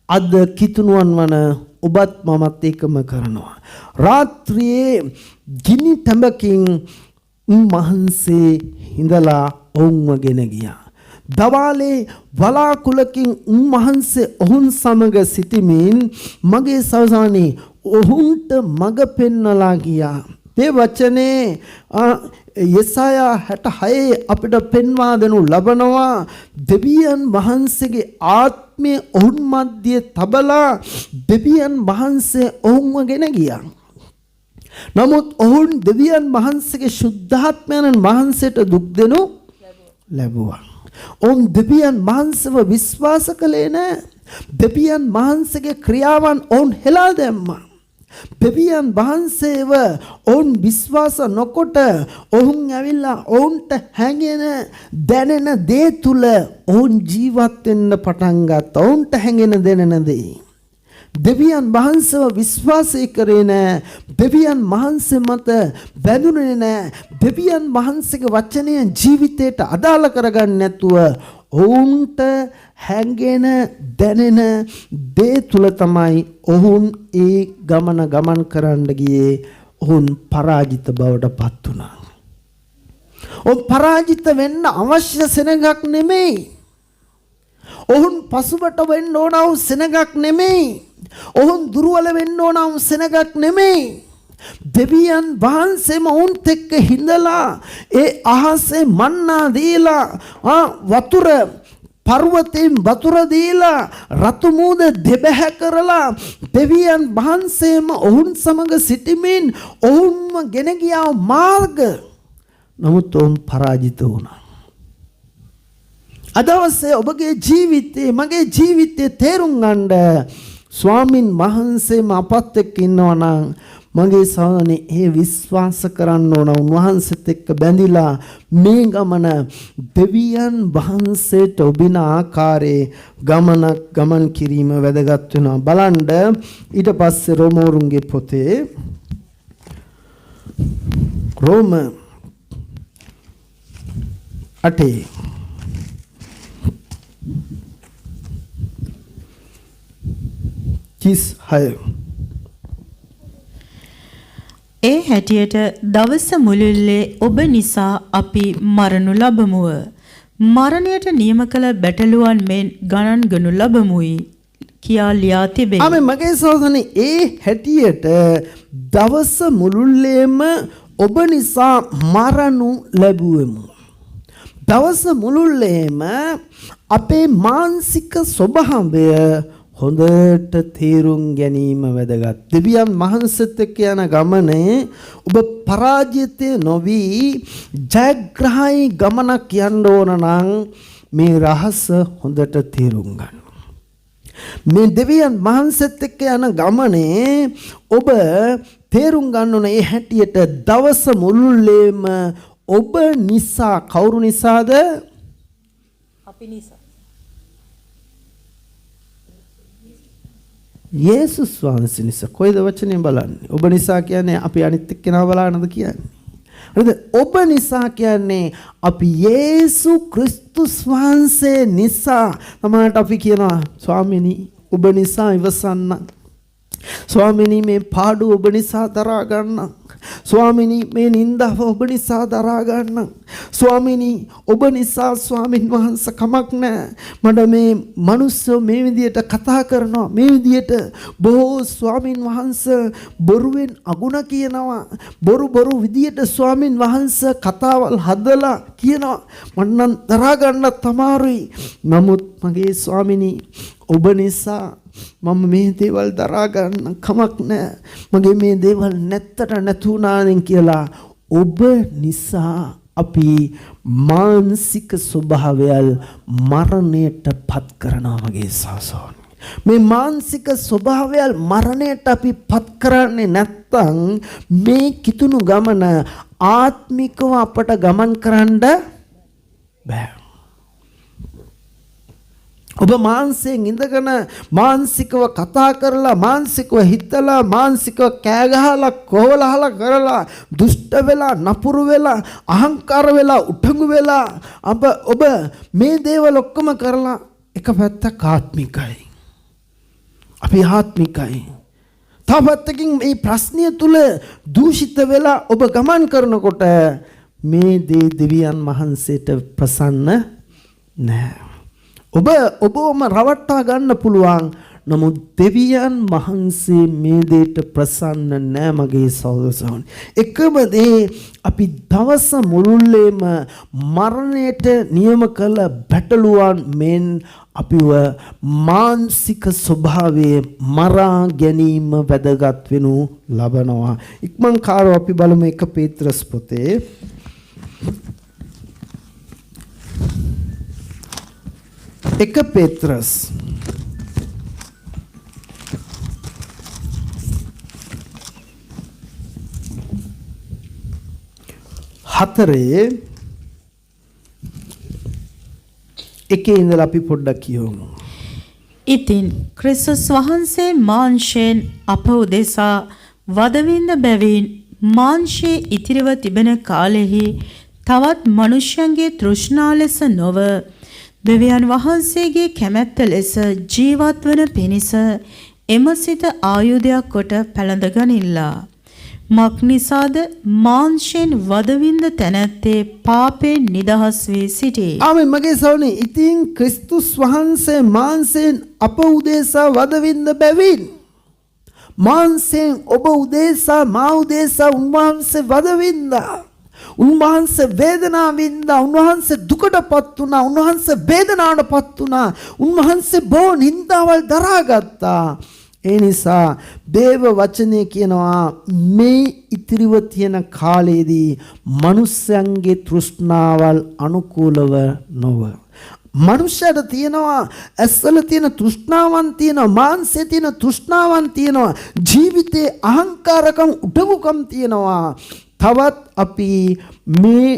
අද කිතුණුවන් වන ඔබත් මමත් ඒකම කරනවා. රාත්‍රියේ ගිනි තඹකින් උන්වහන්සේ හිඳලා ඔවුන්ව ගෙන ගියා. දවාලේ වලාකුලකින් උන්වහන්සේ ඔවුන් සමග සිටමින් මගේ සවසානේ ඔවුන්ට මඟ පෙන්වලා ගියා. මේ වචනේ යෙසායා 66 අපිට පෙන්වා දෙනු ලබනවා. දෙවියන් වහන්සේගේ ආත්මය ඔවුන් මැද්දේ තබලා දෙවියන් වහන්සේ ඔවුන්ව ගෙන ගියා. නමුත් ඔවුන් දෙවියන් වහන්සේගේ සුද්ධාත්මයන් වහන්සේට දුක් දෙනු ලැබුවා. ඔවුන් දෙවියන් වහන්සේව විශ්වාස කළේ නැහැ. දෙවියන් වහන්සේගේ ක්‍රියාවන් ඔවුන් හෙලා දැම්මා. දෙවියන් වහන්සේව ඔවුන් විශ්වාස නොකොට ඔවුන් ඇවිල්ලා ඔවුන්ට හැඟෙන දැනෙන දේ තුල ඔවුන් ජීවත් වෙන්න පටන් ගත්තා. ඔවුන්ට හැඟෙන දැනෙන දේ. දෙවියන් වහන්සේව විශ්වාසය කරේ නැහැ. දෙවියන් වහන්සේ මත බැඳුනේ නැහැ. දෙවියන් වහන්සේගේ වචනය ජීවිතයට අදාළ කරගන්න නැතුව ඔවුන්ට හැඟෙන දැනෙන දේ තුල තමයි ඔවුන් ඒ ගමන් කරන්න ගියේ. ඔවුන් පරාජිත බවට පත් වුණා. ඔවුන් පරාජිත වෙන්න අවශ්‍ය සෙනඟක් නෙමෙයි. ඔවුන් පසුබට වෙන්න ඕන වූ සෙනඟක් නෙමෙයි. ඔවුන් දුර්වල වෙන්න ඕන වූ සෙනඟක් නෙමෙයි. දෙවියන් වහන්සේම උන්ට එක්ක හිඳලා ඒ අහසේ මන්නා දීලා වතුර පර්වතයෙන් වතුර දීලා රතු මූද දෙබැහැ කරලා දෙවියන් වහන්සේම ඔවුන් සමග සිටමින් ඔවුන්ව ගෙන ගියා මාර්ග. නමුත් ඔවුන් පරාජිත වුණා. අදවසේ ඔබගේ ජීවිතේ මගේ ජීවිතේ තේරුම් ගන්න ස්වාමින් වහන්සේම අපත් එක්ක ඉන්නවා නම් මගේ සහෝදරනේ ඒ විශ්වාස කරන්න ඕන. උන්වහන්සේත් එක්ක බැඳිලා මේ ගමන දෙවියන් වහන්සේට ඔබින ආකාරයේ ගමන් කිරීම වැදගත් වෙනවා. බලන්න ඊට පස්සේ රෝමවරුන්ගේ පොතේ රෝම 8 ඒ හැටියට දවස මුළුල්ලේ ඔබ නිසා අපි මරණු ලබමුව. මරණයට නියම කළ බැටළුවන් මෙන් ගණන් ගනු ලබමුයි කියා ලියා තිබේ. මගේ සහෝදරනි ඒ හැටියට දවස මුළුල්ලේම ඔබ නිසා මරණු ලැබුවෙමු. දවස මුළුල්ලේම අපේ මානසික ස්වභාවය හොඳට තේරුම් ගැනීම වැදගත්. දෙවියන් වහන්සේත් එක්ක යන ගමනේ ඔබ පරාජිත නොවි ජයග්‍රහයි ගමනක් යන්න ඕන නම් මේ රහස හොඳට තේරුම් ගන්න. මේ දෙවියන් වහන්සේත් එක්ක යන ගමනේ ඔබ තේරුම් ගන්න ඕන ඒ හැටියට දවස මුළුල්ලේම ඔබ නිසා කවුරු නිසාද? අපි නිසා. යේසුස් වහන්සේ නිසා. කොයිද වචනේ බලන්නේ? ඔබ නිසා කියන්නේ අපි අනිත් එක්කෙනා බලනද කියන්නේ? හරිද? ඔබ නිසා කියන්නේ අපි යේසු ක්‍රිස්තුස් වහන්සේ නිසා. සමහරවිට අපි කියනවා ස්වාමීනි ඔබ නිසා ඉවසන්න. ස්වාමීනි මේ පාඩුව ඔබ නිසා දරා ගන්න. ස්වාමීනි මේ නිന്ദාව ඔබ නිසා දරා ගන්න. ස්වාමීනි ඔබ නිසා ස්වාමින් වහන්සේ කමක් නැහැ. මට මේ මිනිස්සු මේ විදියට කතා කරනවා. මේ විදියට බොහෝ ස්වාමින් වහන්සේ බොරුවෙන් අගුණ කියනවා. බොරු විදියට ස්වාමින් වහන්සේ කතාවල් හදලා කියනවා. මට නම් දරා ගන්න තමාරුයි. නමුත් මගේ ස්වාමිනි ඔබ නිසා මම මේ දේවල් දරා ගන්න කමක් නැහැ. මගේ මේ දේවල් නැත්තට නැතුණානෙන් කියලා ඔබ නිසා අපි මානසික ස්වභාවයල් මරණයට පත් කරනවා මගේ සාසෝන්. මේ මානසික ස්වභාවයල් මරණයට අපි පත් කරන්නේ නැත්තම් මේ කිතුණු ගමන ආත්මිකව අපට ගමන් කරන්න බෑ. ඔබ මානසිකව ඉඳගෙන මානසිකව කතා කරලා මානසිකව හිතලා මානසිකව කෑ ගහලා කොවලහලා කරලා දුෂ්ට වෙලා නපුරු වෙලා අහංකාර වෙලා උටඟු වෙලා ඔබ මේ දේවල් ඔක්කොම කරලා එක පැත්තක් ආත්මිකයි. අපි ආත්මිකයි. තව පැත්තකින් මේ ප්‍රශ්නය තුල දූෂිත වෙලා ඔබ ගමන් කරනකොට මේ දේ දෙවියන් වහන්සේට ප්‍රසන්න නැහැ. ඔබවම රවට්ටා ගන්න පුළුවන්. නමුත් දෙවියන් වහන්සේ මේ දෙයට ප්‍රසන්න නෑ මගේ සහෝදරයනි. එකම දේ අපි දවස මුළුල්ලේම මරණයට නියම කළ බැටළුවන් මෙන් අපිව මානසික ස්වභාවයේ මරා ගැනීම වැදගත් වෙනු ලබනවා. ඉක්මන් කාරව අපි බලමු 1 පේත්‍රස් පොතේ 1 පේත්‍රස් 4 එකේ ඉඳලා අපි පොඩ්ඩක් කියමු. ඉතින් ක්‍රිස්තුස් වහන්සේ මාංශයෙන් අප උදෙසා වදවින්ද බැවින් මාංශයේ ඉතිරිව තිබෙන කාලෙහි තවත් මනුෂ්‍යයන්ගේ තෘෂ්ණා ලෙස නොව දෙවියන් වහන්සේගේ කැමැත්ත ලෙස ජීවත් වන පිණිස එම සිත ආයුධයක් කොට පැළඳගනිල්ලා. මක් නිසාද මාංශයෙන් වදවින්ද තැනැත්තේ පාපයෙන් නිදහස් වී සිටී. ආමෙන් මගේ සහෝදරනි. ඉතින් ක්‍රිස්තුස් වහන්සේ මාංශයෙන් අප උදෙසා වදවින්ද බැවින් මාංශයෙන් ඔබ උදෙසා මා උදෙසා උන්වහන්සේ වදවින්දා. උන්වහන්සේ වේදනාව වින්දා. උන්වහන්සේ දුකටපත් වුණා. උන්වහන්සේ වේදනාවටපත් වුණා. උන්වහන්සේ බොහෝ නින්දාවල් දරාගත්තා. ඒ නිසා දේව වචනේ කියනවා මේ ඉතිරිව තියෙන කාලයේදී මනුස්සයන්ගේ තෘෂ්ණාවල් අනුකූලව නොව. මනුෂ්‍යයට තියෙනවා ඇස්වල තියෙන තෘෂ්ණාවන් තියෙනවා. මාංශයේ තියෙන තෘෂ්ණාවන් තියෙනවා. ජීවිතේ අහංකාරකම් උඩඟුකම් තියෙනවා. තවත් අපි මේ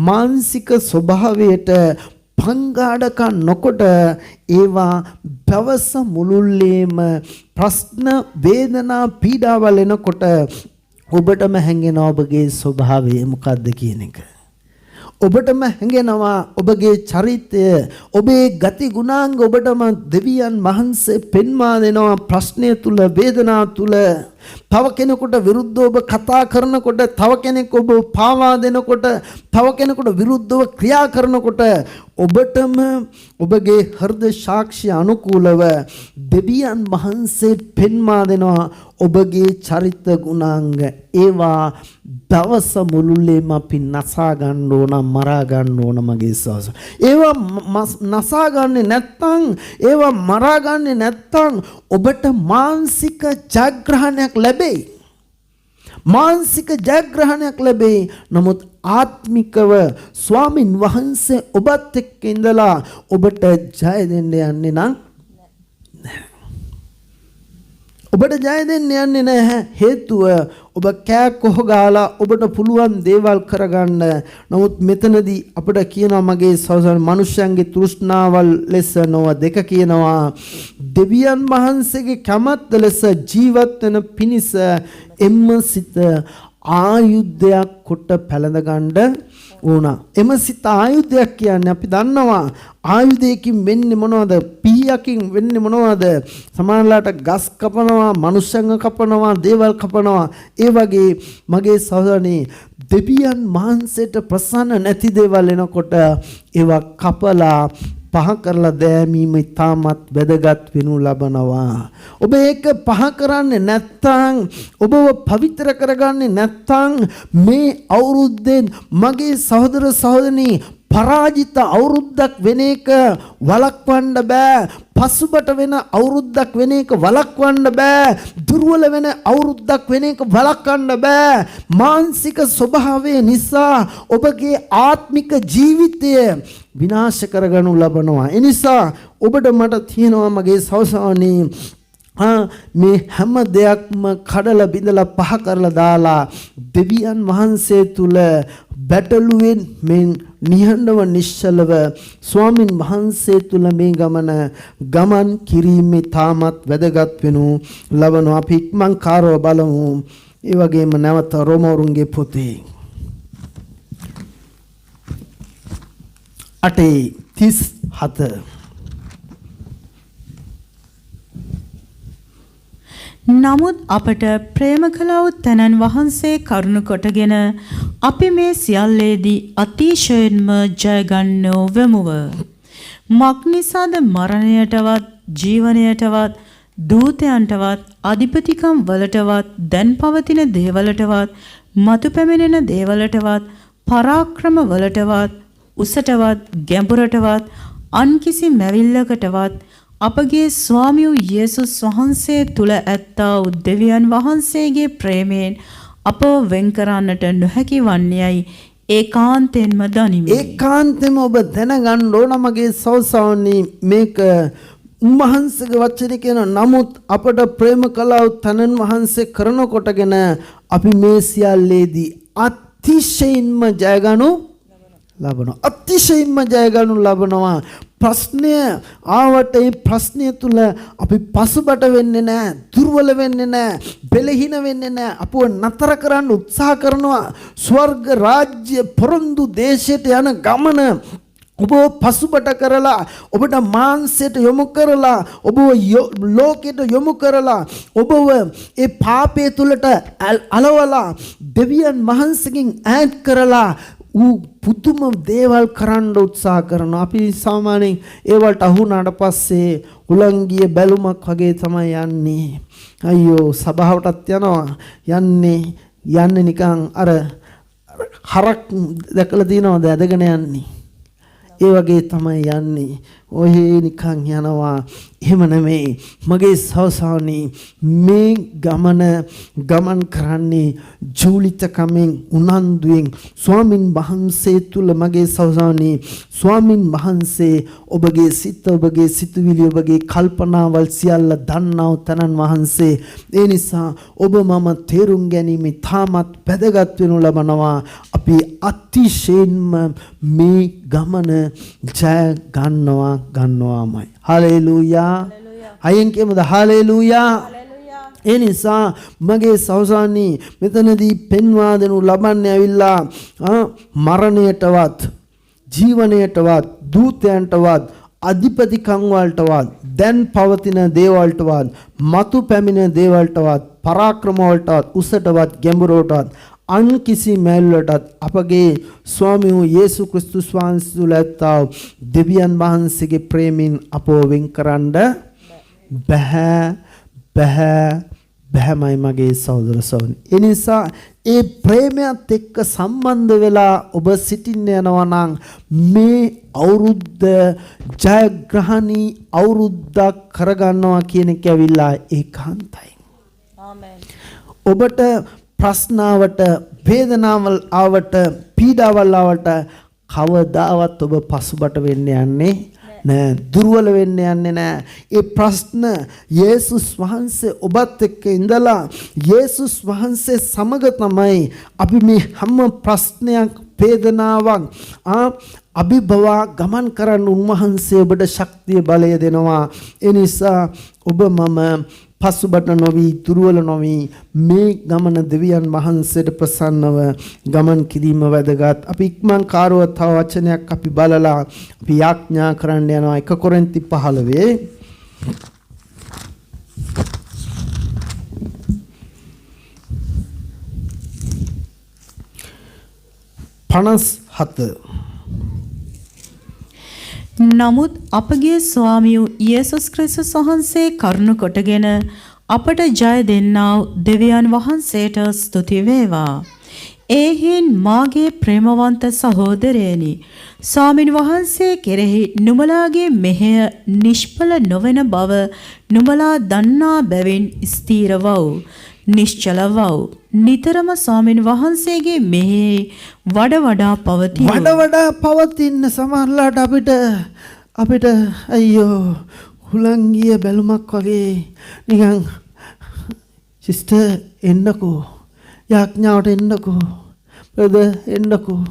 මානසික ස්වභාවයට පංගාඩක නොකොට ඒවා දවස මුළුල්ලේම ප්‍රශ්න වේදනා පීඩාවල් එනකොට ඔබටම හැඟෙනවා ඔබගේ ස්වභාවය මොකක්ද කියන එක. ඔබටම හැඟෙනවා ඔබගේ චරිතය ඔබේ ගති ගුණාංග ඔබටම දෙවියන් වහන්සේ පෙන්වා දෙනවා ප්‍රශ්නය තුල වේදනා තුල. තව කෙනෙකුට විරුද්ධව ඔබ කතා කරනකොට තව කෙනෙක් ඔබ පාවා දෙනකොට තව කෙනෙකුට විරුද්ධව ක්‍රියා කරනකොට ඔබටම ඔබගේ හෘද සාක්ෂි අනුකූලව දෙවියන් වහන්සේ පෙන්වා දෙනවා ඔබගේ චරිත ගුණාංග. ඒවා දවස මුළුල්ලේම අපි නසා ගන්න ඕන මරා ගන්න ඕන මගේ සහෝදර. ඒවා නසා ගන්නේ නැත්නම් ඒවා මරා ගන්නේ නැත්නම් ඔබට මානසික ජයග්‍රහණයක් ලැබෙයි. මානසික ජයග්‍රහණයක් ලැබෙයි. නමුත් ආත්මිකව ස්වාමින් වහන්සේ ඔබත් එක්ක ඉඳලා ඔබට ජය දෙන්න යන්නේ නම් ඔබට ජය දෙන්න යන්නේ නැහැ. හේතුව ඔබ කෑ කොහ ගාලා ඔබට පුළුවන් දේවල් කරගන්න. නමුත් මෙතනදී අපිට කියනවා මගේ සහෝදර මනුෂ්‍යයන්ගේ තෘෂ්ණාවල් ලෙස නොව දෙක කියනවා. දෙවියන් වහන්සේගේ කැමැත්ත ලෙස ජීවත් වෙන පිණිස එම්ම සිත ආයුධයක් කොට පැලඳ ගන්න ඕනා. එම සිත ආයුධයක් කියන්නේ අපි දන්නවා ආයුධයකින් වෙන්නේ මොනවද? පීයකින් වෙන්නේ මොනවද? සමානලාට ගස් කපනවා, මනුෂ්‍යංග කපනවා, දේවල් කපනවා. ඒ වගේ මගේ සහෝදරනේ දෙවියන් වහන්සේට ප්‍රසන්න නැති දේවල් එනකොට ඒවා කපලා පහ කරලා දෑමීම ඉතාමත් වැදගත් වෙනු ලබනවා. ඔබ ඒක පහ කරන්නේ නැත්නම් ඔබව පවිත්‍ර කරගන්නේ නැත්නම් මේ අවුරුද්දෙන් මගේ සහෝදර සහෝදරනි පරාජිත අවුරුද්දක් වෙන එක වළක්වන්න බෑ. පසුබට වෙන අවුරුද්දක් වෙන එක වළක්වන්න බෑ. දුර්වල වෙන අවුරුද්දක් වෙන එක වළක්වන්න බෑ. මානසික ස්වභාවය නිසා ඔබගේ ආත්මික ජීවිතය විනාශ කරගනු ලබනවා. ඒ නිසා ඔබට මට තියෙනවා මගේ සවසානී මේ හැම දෙයක්ම කඩලා බිඳලා පහ කරලා දාලා දෙවියන් වහන්සේ තුල බැටළුවෙන් මෙන් නිහඬව නිශ්චලව ස්වාමින් වහන්සේ තුල මේ ගමන් කිරීමේ තාමත් වැදගත් වෙනු ලබනවා. අපි ඉක්මන් කාරව බලමු. ඒ වගේම නැවත රෝමවරුන්ගේ පොතේ 8:37 නමුත් අපට ප්‍රේම කළවුත් තැනන් වහන්සේ කරුණ කොටගෙන අපි මේ සියල්ලේදී අතිශයින්ම ජයගන්නෝ වෙමුව. මක්නිසාද මරණයටවත් ජීවනයටවත් දූතයන්ටවත් අධිපතිකම් වලටවත් දැන් පවතින දේවලටවත් මතු පැමිණෙන දේවලටවත් පරාක්‍රම වලටවත් උසටවත් ගැඹුරටවත් අන් කිසි මැවිල්ලකටවත් අපගේ ස්වාමී වූ යේසුස් වහන්සේ තුල ඇත්තා වූ දෙවියන් වහන්සේගේ ප්‍රේමයෙන් අපව වෙන් කරන්නට නොහැකි වන්නේයි ඒකාන්තයෙන්ම දනිමි. ඒකාන්තයෙන්ම ඔබ දැනගන්න ඕන මගේ සෞසාවනි මේක උන්වහන්සේගේ වචනේ කියන නමුත් අපට ප්‍රේම කළා තනන් වහන්සේ කරන කොටගෙන අපි මේ සියල්ලේදී අතිශයින්ම ජයගනු ලබනවා. අතිශයින්ම ජයගනු ලබනවා. ප්‍රශ්නය ආවට ඒ ප්‍රශ්නය තුල අපි පසුබට වෙන්නේ නැහැ, දුර්වල වෙන්නේ නැහැ, බෙලහින වෙන්නේ නැහැ. අපව නතර කරන්න උත්සාහ කරනවා. ස්වර්ග රාජ්‍ය පොරොන්දු දේශයට යන ගමන ඔබ පසුබට කරලා ඔබට මාංශයට යොමු කරලා ඔබව ලෝකයට යොමු කරලා ඔබව ඒ පාපයේ තුලට අලවලා දෙවියන් වහන්සේගෙන් ඈත් කරලා පුදුම දේවල් කරන්න උත්සාහ කරනවා. අපි සාමාන්‍යයෙන් ඒවට අහු වුණාට පස්සේ උලංගිය බැලුමක් වගේ තමයි යන්නේ. අයියෝ සභාවටත් යන්නේ නිකන් අර හරක් දැකලා දිනවද ඇදගෙන යන්නේ. ඒ වගේ තමයි යන්නේ. ඔහේ නිකන් යනවා. එහෙම නෙමෙයි. මගේ සවසානී මේ ගමන් කරන්නේ ජූලිතකමෙන් උනන්දුවෙන් ස්වාමින් වහන්සේ තුල මගේ සවසානී ස්වාමින් වහන්සේ ඔබගේ සිත ඔබගේ සිතුවිලි ඔබගේ කල්පනාවල් සියල්ල දන්නා වූ තනන් වහන්සේ. ඒ නිසා ඔබ මම තේරුම් ගැනීම තාමත් වැදගත් වෙනු ලබනවා. අපි අතිශයින්ම මේ ගමන ජය ගන්නවාමයි. හලෙලූයා. අයෙන් කියමුද හලෙලූයා. ඒ නිසා මගේ සහෝදරනි මෙතනදී පෙන්වා දෙනු ලබන්නේ ඇවිල්ලා මරණයටවත් ජීවනයටවත් දූතයන්ටවත් අධිපතිකම් වලටවත් දැන් පවතින දේවල්ටවත් මතු පැමිණෙන දේවල්ටවත් පරාක්‍රම වලටවත් උසටවත් ගැඹුරටවත් අන් කිසි මැල්ලටත් අපගේ ස්වාමී වූ යේසු ක්‍රිස්තුස් වහන්සේ තුල ඇත්තා දෙවියන් වහන්සේගේ ප්‍රේමයෙන් අපව වෙන් කරන්න බැහැමයි මගේ සහෝදර සහෝදරනි. ඒ නිසා ඒ ප්‍රේමයත් එක්ක සම්බන්ධ වෙලා ඔබ සිටින්න යනවා නම් මේ අවුරුද්ද ජයග්‍රහණී අවුරුද්දක් කරගන්නවා කියන එක ඇවිල්ලා ඒකාන්තයි. ආමෙන්. ඔබට ප්‍රශ්නාවට වේදනාවල් ආවට පීඩාවල් ආවට කවදාවත් ඔබ පසුබට වෙන්න යන්නේ නෑ. දුර්වල වෙන්න යන්නේ නෑ. ඒ ප්‍රශ්න යේසුස් වහන්සේ ඔබත් එක්ක ඉඳලා යේසුස් වහන්සේ සමග තමයි අපි මේ හැම ප්‍රශ්නයක් වේදනාවක් අභිභවා ගමන් කරන්න උන්වහන්සේ ඔබට ශක්තිය බලය දෙනවා. ඒ නිසා ඔබ මම පසුබට නොවි දුර්වල නොවි මේ ගමන දෙවියන් වහන්සේට ප්‍රසන්නව ගමන් කිරීම වැදගත්. අපි ඉක්මන් කාරව තව වචනයක් අපි බලලා අපි යාඥා කරන්න යනවා 1 කොරින්ති 15 57. නමුත් අපගේ ස්වාමියෝ යේසුස් ක්‍රිස්තුස් වහන්සේ කරුණ කොටගෙන අපට ජය දෙන්නා දෙවියන් වහන්සේට ස්තුති වේවා. ඒහින් මාගේ ප්‍රේමවන්ත සහෝදරයනි, ස්වාමින් වහන්සේ කෙරෙහි නුඹලාගේ මෙහෙය නිෂ්ඵල නොවන බව නුඹලා දන්නා බැවින් ස්ථීර වව්, නිශ්චල වව්. නිතරම ස්වාමින් වහන්සේගේ මෙහෙය වඩා පවතින සමහරලාට අපිට අයියෝ හුලංගිය බැලුමක් වගේ නිකන් සිස්ටර් එන්නකෝ, යාඥාවට එන්නකෝ, බ්‍රදර් එන්නකෝ.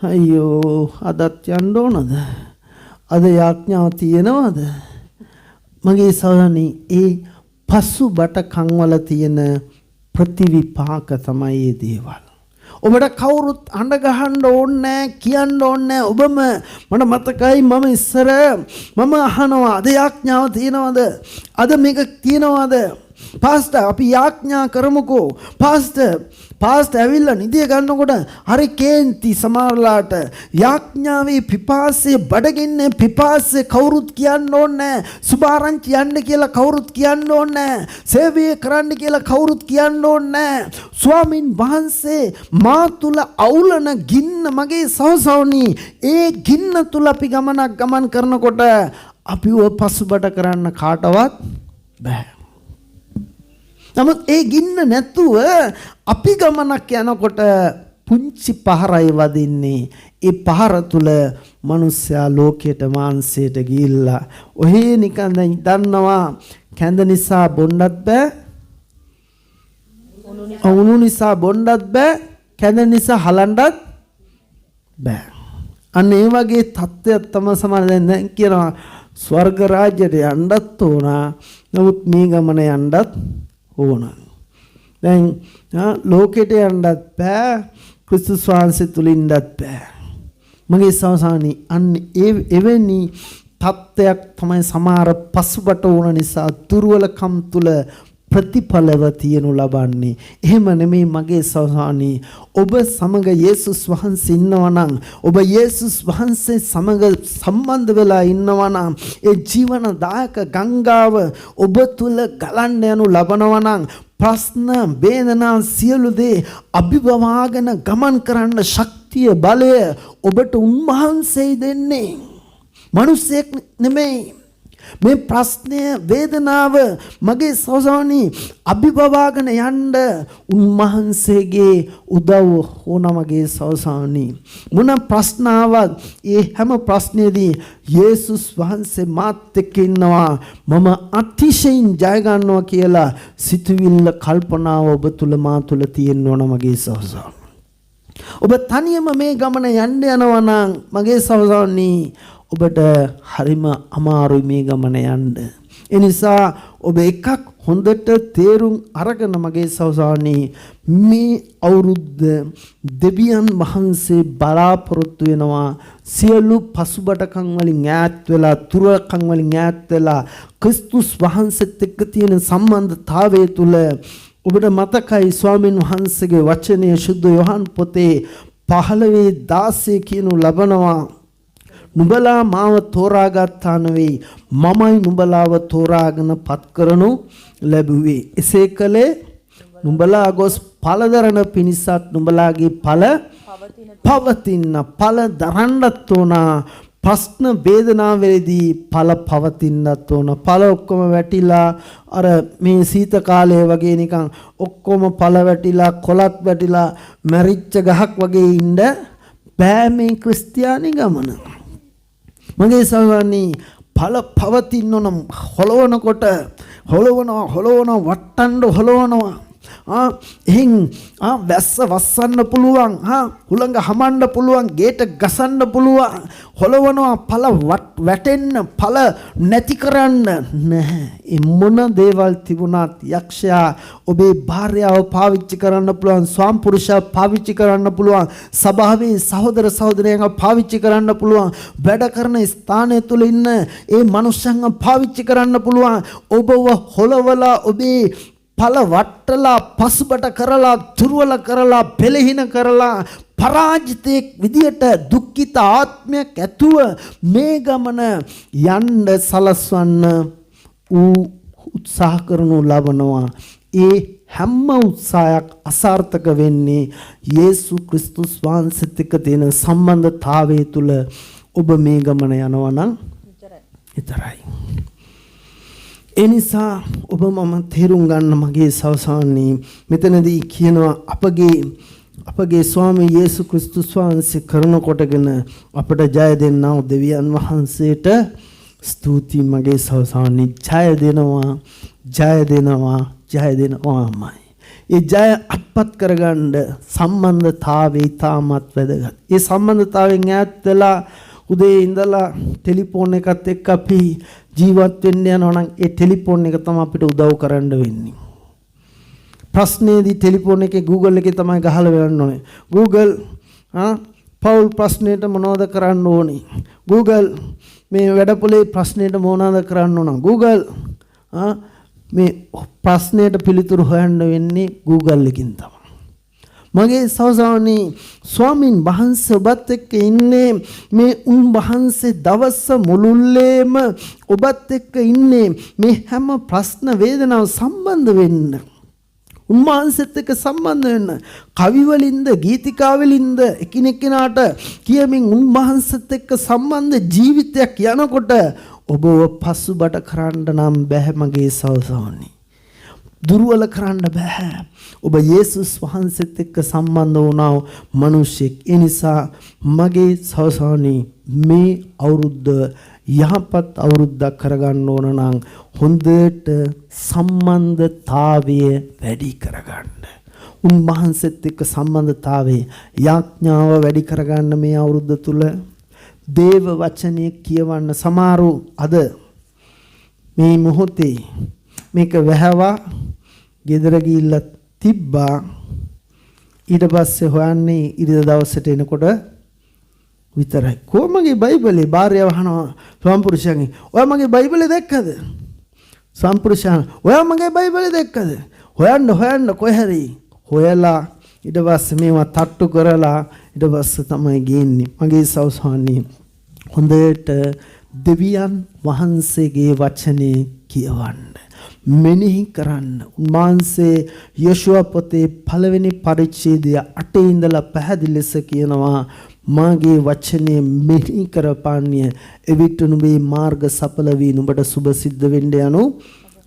අයියෝ අදත් යන්න ඕනද? අද යාඥාව තියෙනවද? මගේ සහෝදරනි, ඒ පසුබට කන්වල තියෙන ප්‍රතිවිපාක තමයි මේ දේවල්. ඔබට කවුරුත් අඬ ගහන්න ඕනේ කියන්න ඕනේ. ඔබම මට මතකයි මම ඉස්සර මම අහනවා අද යාඥාව තියෙනවද? අද මේක තියෙනවද? පාස්ටර් අපි යාඥා කරමුකෝ. පාස්ටර් ඇවිල්ලා නිදිය ගන්නකොට හරි කේන්ති සමහරලාට යාඥාවේ පිපාසයේ බඩගින්නේ පිපාසයේ කවුරුත් කියන්න ඕනේ. සුභාරංචි යන්න කියලා කවුරුත් කියන්න ඕනේ. සේවය කරන්න කියලා කවුරුත් කියන්න ඕනේ. ස්වාමින් වහන්සේ මා තුල අවුලන ගින්න මගේ සහසවණි, ඒ ගින්න තුල අපි ගමන් කරනකොට අපිව පසුබට කරන්න කාටවත් බෑ. නමුත් ඒ ගින්න නැතුව අපි ගමනක් යනකොට පුංචි පහරයි වදින්නේ. ඒ පහර තුල මිනිස්සයා ලෝකයට මාංශයට ගිහිල්ලා ඔහේ නිකන් දැන් දන්නවා කැඳ නිසා බොන්නත් බෑ, උණු නිසා බොන්නත් බෑ, කැඳ නිසා හලන්නත් බෑ. අන්න ඒ වගේ තත්ත්වයක් තමයි සමහර දැන් කියනවා ස්වර්ග රාජ්‍යයට යන්නත් ඕන, නමුත් මේ ගමන යන්නත් ඕන. දැන් ලෝකෙට යන්නත් බෑ, ක්‍රිස්තුස් වහන්සේ තුල ඉන්නත් බෑ. මගේ සවසානි අන්න එවැනි තත්ත්වයක් තමයි සමහර පසුබට වුණ නිසා දුර්වලකම් තුල ප්‍රතිඵලව තියනු ලබන්නේ. එහෙම නෙමෙයි මගේ සහෝදරනි, ඔබ සමග යේසුස් වහන්සේ ඉන්නවා නම්, ඔබ යේසුස් වහන්සේ සමග සම්බන්ධ වෙලා ඉන්නවා නම්, ඒ ජීවනදායක ගංගාව ඔබ තුල ගලන්න යනු ලබනවා නම්, ප්‍රශ්න වේදනා සියලු දේ අභිභවාගෙන ගමන් කරන්න ශක්තිය බලය ඔබට උන්වහන්සේ දෙන්නේ. මිනිසෙක් නෙමෙයි. මේ ප්‍රශ්නය වේදනාව මගේ සහෝදරනි අභිභවාගෙන යන්න උන්වහන්සේගේ උදව් ඕන මගේ සහෝදරනි. මොන ප්‍රශ්නාවක් ඒ හැම ප්‍රශ්නේදී යේසුස් වහන්සේ මාත් එක්ක ඉන්නවා, මම අතිශයින් ජය ගන්නවා කියලා සිතුවිල්ල කල්පනාව ඔබ තුල මා තුල තියෙන්න ඕන මගේ සහෝදරනි. ඔබ තනියම මේ ගමන යන්න යනවා නම් මගේ සහෝදරනි ඔබට හරිම අමාරුයි මේ ගමන යන්න. ඒ නිසා ඔබ එකක් හොඳට තේරුම් අරගෙන මගේ සහෝදරනි, මේ අවුරුද්ද දෙවියන් වහන්සේ බලාපොරොත්තු වෙනවා සියලු පසුබටකම් වලින් ඈත් වෙලා, තුරකම් වලින් ඈත් වෙලා ක්‍රිස්තුස් වහන්සේත් එක්ක තියෙන සම්බන්ධතාවය තුල ඔබට මතකයි ස්වාමින් වහන්සේගේ වචනය සුද්ධ යොහන් පොතේ 15:16 කියනු ලබනවා, නුඹලා මාව තෝරාගත්තා නෙවෙයි, මමයි නුඹලාව තෝරාගෙන පත් කරනු ලැබුවේ. එසේ කළේ නුඹලා ගොස් ඵලදරන පිණිසත් නුඹලාගේ ඵල පවතින, ඵල දරන්නත් ඕන. ප්‍රශ්න වේදනාවේදී ඵල පවතින්නත් ඕන. ඵල ඔක්කොම වැටිලා අර මේ සීත කාලය වගේ නිකන් ඔක්කොම ඵල වැටිලා කොලත් වැටිලා මැරිච්ච ගහක් වගේ ඉන්න බෑ මේ ක්‍රිස්තියානි ගමන. මගේ සහෝදරනි ඵල පවතින්න නම් හොලවනකොට හොලවනවා වට්ටන්න එහෙන් වැස්ස වස්සන්න පුළුවන් හුළඟ හමන්න පුළුවන් ගේට ගසන්න පුළුවන් හොලවනවා ඵල වැටෙන්න ඵල නැති කරන්න නැහැ. ඒ මොන දේවල් තිබුණත් යක්ෂයා ඔබේ භාර්යාව පාවිච්චි කරන්න පුළුවන්, ස්වාම පුරුෂයා පාවිච්චි කරන්න පුළුවන්, සභාවේ සහෝදර සහෝදරයන්ව පාවිච්චි කරන්න පුළුවන්, වැඩ කරන ස්ථානය තුල ඉන්න ඒ මනුෂ්‍යයන්ව පාවිච්චි කරන්න පුළුවන්. ඔබව හොලවලා ඔබේ ඵල වට්ටලා පසුබට කරලා දුර්වල කරලා පෙළහින කරලා පරාජිතෙක් විදියට දුක්ඛිත ආත්මයක් ඇතුව මේ ගමන යන්න සලස්වන්න උත්සාහ කරනු ලබනවා. ඒ හැම උත්සාහයක් අසාර්ථක වෙන්නේ යේසු ක්‍රිස්තුස් වහන්සේත් එක්ක තියෙන සම්බන්ධතාවය තුල ඔබ මේ ගමන යනවා නම් විතරයි. ඒ නිසා ඔබ මම තේරුම් ගන්න මගේ සවසානයේ මෙතනදී කියනවා අපගේ ස්වාමී යේසු ක්‍රිස්තුස් වහන්සේ කරන කොටගෙන අපට ජය දෙන්නා දෙවියන් වහන්සේට ස්තුති. මගේ සවසානයේ ජය දෙනවාමයි. ඒ ජය අත්පත් කරගන්න සම්බන්ධතාවය ඉතාමත් වැදගත්. ඒ සම්බන්ධතාවයෙන් ඈත් වෙලා උදේ ඉඳලා ටෙලිෆෝන් එකත් එක්ක අපි ජීවත් වෙන්න යනවා නම් ඒ ටෙලිෆෝන් එක තමයි අපිට උදව් කරන්න වෙන්නේ. ප්‍රශ්නේදී ටෙලිෆෝන් එකේ Google එකේ තමයි ගහලා බලන්න ඕනේ. Google පෞල් ප්‍රශ්නෙට මොනවද කරන්න ඕනේ? Google මේ වැඩපොලේ ප්‍රශ්නෙට මොනවද කරන්න ඕන? Google මේ ප්‍රශ්නෙට පිළිතුරු හොයන්න වෙන්නේ Google එකකින් තමයි. මගේ සහෝදරනි ස්වාමින් වහන්සේ ඔබත් එක්ක ඉන්නේ මේ උන්වහන්සේ දවස මුළුල්ලේම ඔබත් එක්ක ඉන්නේ මේ හැම ප්‍රශ්න වේදනාව සම්බන්ධ වෙන්න. උන්වහන්සේත් එක්ක සම්බන්ධ වෙන්න. කවි වලින්ද ගීතිකාවලින්ද එකිනෙකනාට කියමින් උන්වහන්සේත් එක්ක සම්බන්ධ ජීවිතයක් යනකොට ඔබව පසුබට කරන්න නම් බෑ මගේ සහෝදරනි. දුර්වල කරන්න බෑ. ඔබ යේසුස් වහන්සේත් එක්ක සම්බන්ධ වුණා මිනිසෙක්. ඒ නිසා මගේ සහෝදරනි මේ අවුරුද්ද යහපත් අවුරුද්දක් කරගන්න ඕන නම් හොඳට සම්බන්ධතාවය වැඩි කරගන්න. උන්වහන්සේත් එක්ක සම්බන්ධතාවයේ යාඥාව වැඩි කරගන්න මේ අවුරුද්ද තුල දේව වචනය කියවන්න. සමහරු අද මේ මොහොතේ මේක වැහවා ගෙදර ගිහිල්ලා තිබ්බා. ඊට පස්සේ හොයන්නේ ඉරිදා දවසට එනකොට විතරයි. කොහමගේ බයිබලේ භාර්යාව අහනවා ස්වාමිපුරුෂයන්ගෙන්, ඔයා මගේ බයිබලේ දැක්කද? ස්වාමිපුරුෂයන්, ඔයා මගේ බයිබලේ දැක්කද? හොයන්න කොහේරි හොයලා ඊට පස්සේ මේවා තට්ටු කරලා ඊට පස්සේ තමයි ගේන්නේ. මගේ සෞසානී හොඳට දෙවියන් වහන්සේගේ වචනේ කියවන්න. මෙනෙහි කරන්න. උන්වහන්සේ යෝෂුවා පොතේ පළවෙනි පරිච්ඡේදය 8 ඉඳලා පැහැදිලි ලෙස කියනවා මාගේ වචනේ මෙනෙහි කරපාන්නේ එවිට නුඹේ මාර්ග සඵල වී නුඹට සුබ සිද්ධ වෙන්න යනු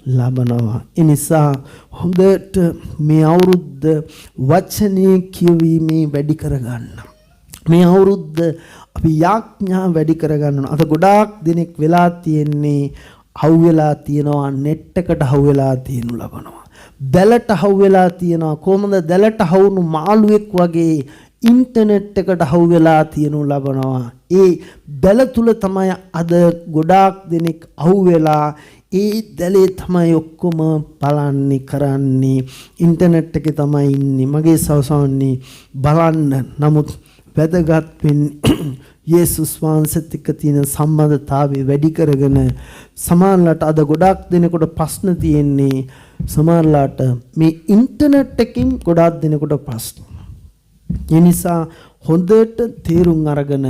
ලබනවා. ඒ නිසා හොඳට මේ අවුරුද්ද වචනේ කියවීමේ වැඩි කරගන්න. මේ අවුරුද්ද අපි යාඥා වැඩි කරගන්න. අද ගොඩාක් දෙනෙක් වෙලා තියෙන්නේ හවුවෙලා තියනවා, net එකට හවුවෙලා තියනු ලබනවා. දැලට හවුවෙලා තියනවා. කොහොමද දැලට හවුණු මාළුවෙක් වගේ ඉන්ටර්නෙට් එකට හවුවෙලා තියනු ලබනවා. ඒ දැල තුල තමයි අද ගොඩාක් දෙනෙක් හවුවෙලා ඒ දැලේ තමයි ඔක්කොම බලන්නේ කරන්නේ. ඉන්ටර්නෙට් එකේ තමයි ඉන්නේ. මගේ සවසවන්නේ බලන්න. නමුත් වැදගත් වෙන්නේ යේසුස් වහන්සේත් එක්ක තියෙන සම්බන්ධතාවය වැඩි කරගෙන සමානලට අද ගොඩාක් දෙනෙකුට ප්‍රශ්න තියෙන්නේ සමානලට මේ ඉන්ටර්නෙට් එකකින් ගොඩාක් දෙනෙකුට ප්‍රශ්න. ඒ නිසා හොඳට තේරුම් අරගෙන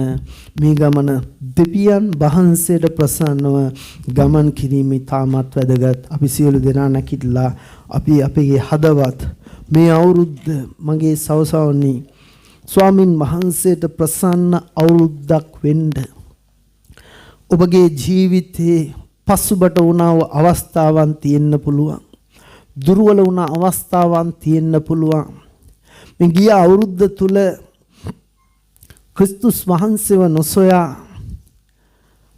මේ ගමන දෙවියන් වහන්සේට ප්‍රසන්නව ගමන් කිරීම ඉතාමත් වැදගත්. අපි සියලු දෙනා නැකිట్లా අපි අපේ හදවත් මේ අවුරුද්ද මගේ සවසවන්නේ ස්වාමින් වහන්සේට ප්‍රසන්න අවුරුද්දක් වෙන්න. ඔබගේ ජීවිතේ පසුබට වුණා අවස්ථාවන් තියෙන්න පුළුවන්. දුර්වල වුණා අවස්ථාවන් තියෙන්න පුළුවන්. මේ ගිය අවුරුද්ද තුල ක්‍රිස්තුස් වහන්සේව නොසොයා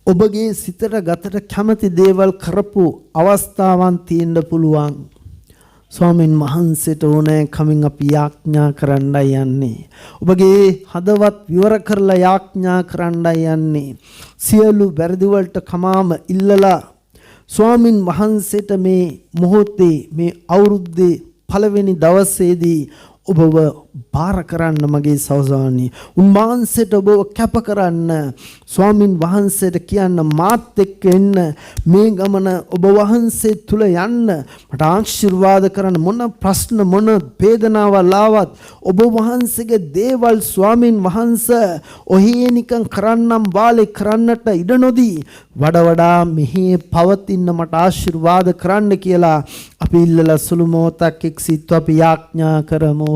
ඔබගේ සිතට ගතට කැමති දේවල් කරපු අවස්ථාවන් තියෙන්න පුළුවන්. ස්වාමින් වහන්සේට ඕනෑ කමින් අපි යාඥා කරන්නයි යන්නේ. ඔබගේ හදවත් විවර කරලා යාඥා කරන්නයි යන්නේ. සියලු වැරදි වලට කමාම ඉල්ලලා ස්වාමින් වහන්සේට මේ මොහොතේ මේ අවුරුද්දේ පළවෙනි දවසේදී ඔබව බාර කරන්න මගේ සහෝදරනි. උන්වහන්සේට ඔබව කැප කරන්න ස්වාමින් වහන්සේට කියන්න මාත් එක්ක එන්න මේ ගමන ඔබ වහන්සේ තුල යන්න මට ආශිර්වාද කරන්න මොන ප්‍රශ්න මොන වේදනාවල් ආවත් ඔබ වහන්සේගේ දේවල් ස්වාමින් වහන්සේ ඔහේ නිකන් කරන්නම් වාලේ කරන්නට ඉඩ නොදී වඩා මෙහි පවතින්න මට ආශිර්වාද කරන්න කියලා අපි ඉල්ලලා සුළු මොහොතක් එක්සිට අපි යාඥා කරමු.